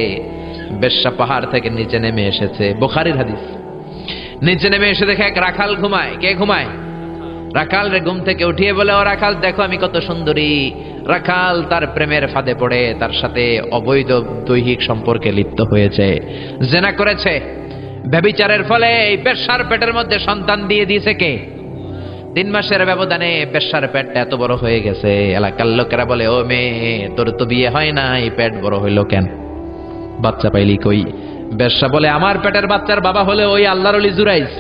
বেশ্যা পাহাড় থেকে নিচে নেমে এসেছে। বুখারীর হাদিস। নিচে নেমে এসে দেখে এক রাখাল ঘুমায়। কে ঘুমায়? রাখাল রে ঘুম থেকে উঠিয়ে বলে, ও রাখাল, দেখো আমি কত সুন্দরী। রাখাল তার প্রেমের ফাঁদে পড়ে তার সাথে অবৈধ দৈহিক সম্পর্কে লিপ্ত হয়েছে, জেনা করেছে। ব্যভিচারের ফলে এই বেশ্যার পেটের মধ্যে সন্তান দিয়ে দিয়েছে কে? 3 মাসের ব্যবধানে বেশ্যার পেটটা এত বড় হয়ে গেছে। এলাকার লোকেরা বলে, ও মেয়ে, তোর তো বিয়ে হয় নাই, পেট বড় হইল কেন? বাচ্চা পাইলি কই? বেশ্যা বলে, আমার পেটের বাচ্চার বাবা হলে ওই আল্লাহর ওলি জুরাইজ।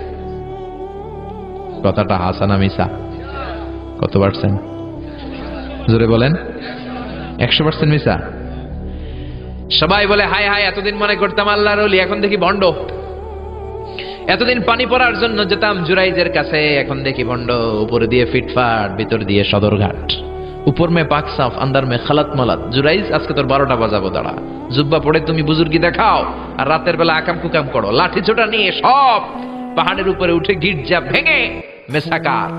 কথাটা হাসানা মিসা? কত পার্সেন্ট? জোরে বলেন। 100% মিসা? সবাই বলে, হায় হায়, এতদিন মনে করতাম আল্লাহর ওলি, এখন দেখি ভণ্ড। এতদিন পানি পড়ার জন্য যেতাম জুরাইজের কাছে, এখন দেখি ভণ্ড। উপরে দিয়ে ফিটফাট, ভিতর দিয়ে সদরঘাট। উপর মে পাক সাফ, আন্দার মে খালাত মালাত। জুরাইজ, আজকে তোর 12টা বাজাবো, দাঁড়া। জুব্বা পড়ে তুমি বুজুর্গি দেখাও, আর রাতের বেলা আকাম কুকাম করো। লাঠি ছোটা নিয়ে সব পাহাড়ের উপরে উঠে গির্জা ভেঙে মেসাকার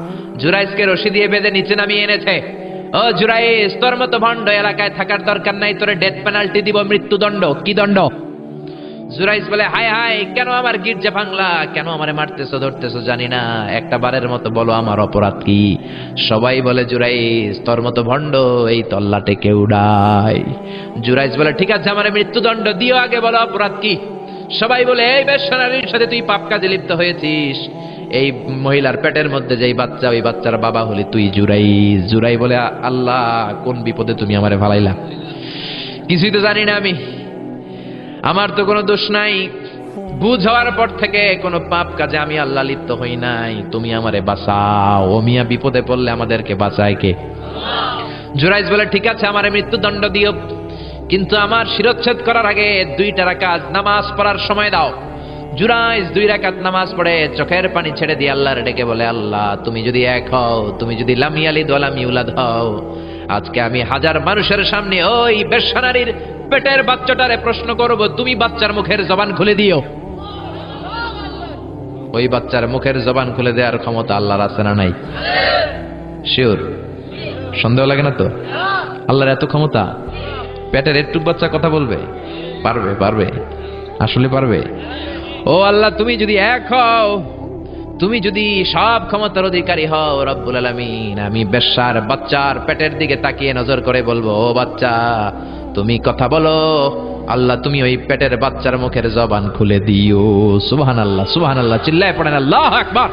জুরাইজকে রশি দিয়ে বেঁধে নিচে নামিয়ে এনেছে। ও জুরাইজ, তোর মতো ভণ্ড এলাকায় থাকার দরকার নাই, তোরে ডেথ পেনাল্টি দিব, মৃত্যুদণ্ড। কি দণ্ড? জুরাইজ বলে, হায় হায়, কেন আমার গির্জা ভাঙলা, কেন আমারে মারতেছো ধরতেছো জানি না, একটা বারের মতো বলো আমার অপরাধ কি। সবাই বলে, জুরাইজ তোর মতো ভণ্ড এই তল্লাটে কেউ নাই। জুরাইজ বলে, ঠিক আছে আমার মৃত্যুদণ্ড দিও, আগে বলো অপরাধ কি। সবাই বলে, এই বেশ্যানারীর সাথে তুই পাপ কাজে লিপ্ত হয়েছিস, এই মহিলার পেটের মধ্যে যেই বাচ্চা, ওই বাচ্চার বাবা হলি তুই জুরাইজ। জুরাই বলে, আল্লাহ কোন বিপদে তুমি আমারে ফালাইলা, কিছুই তো জানি না আমি, আমার তো কোনো দোষ নাই, বুঝ হওয়ার পর থেকে কোনো পাপ কাজে আমি আল্লাহ লিপ্ত হই নাই, তুমি আমারে বাঁচাও। ও মিয়া, বিপদে পড়লে আমাদেরকে বাঁচায় কে? জুরাইজ বলে, ঠিক আছে আমারে মৃত্যুদণ্ড দিও, কিন্তু আমার শিরচ্ছেদ করার আগে 2 রাকাত নামাজ পড়ার সময় দাও। জুরাইজ 2 রাকাত নামাজ পড়ে চোখের পানি ছেড়ে দিয়ে আল্লাহর ডেকে বলে, আল্লাহ তুমি যদি এক হও, তুমি যদি লাম ইয়ালিদ ওয়া লাম ইউলাদ হও, আজকে আমি 1000 মানুষের সামনে ওই বেশ্যানারীর পেটের বাচ্চাটারে প্রশ্ন করব, তুমি বাচ্চার মুখের জবান খুলে দিও। ওই বাচ্চার মুখের জবান খুলে দেওয়ার ক্ষমতা আল্লাহর আছে না নাই? শিওর? সন্দেহ লাগে না তো? আল্লাহর এত ক্ষমতা, পেটের একটু বাচ্চা কথা বলবে? পারবে, পারবে, আসলে পারবে। ও আল্লাহ, তুমি যদি এক হও, তুমি যদি সব ক্ষমতার অধিকারী হও রব্বুল আলামিন, আমি বেশ্যার বাচ্চার পেটের দিকে তাকিয়ে নজর করে বলবো, ও বাচ্চা তুমি কথা বলো। আল্লাহ তুমি ওই পেটের বাচ্চার মুখের জবান খুলে দিও। সুবহানাল্লাহ, সুবহানাল্লাহ, চিল্লায় পড়েন আল্লাহু আকবার।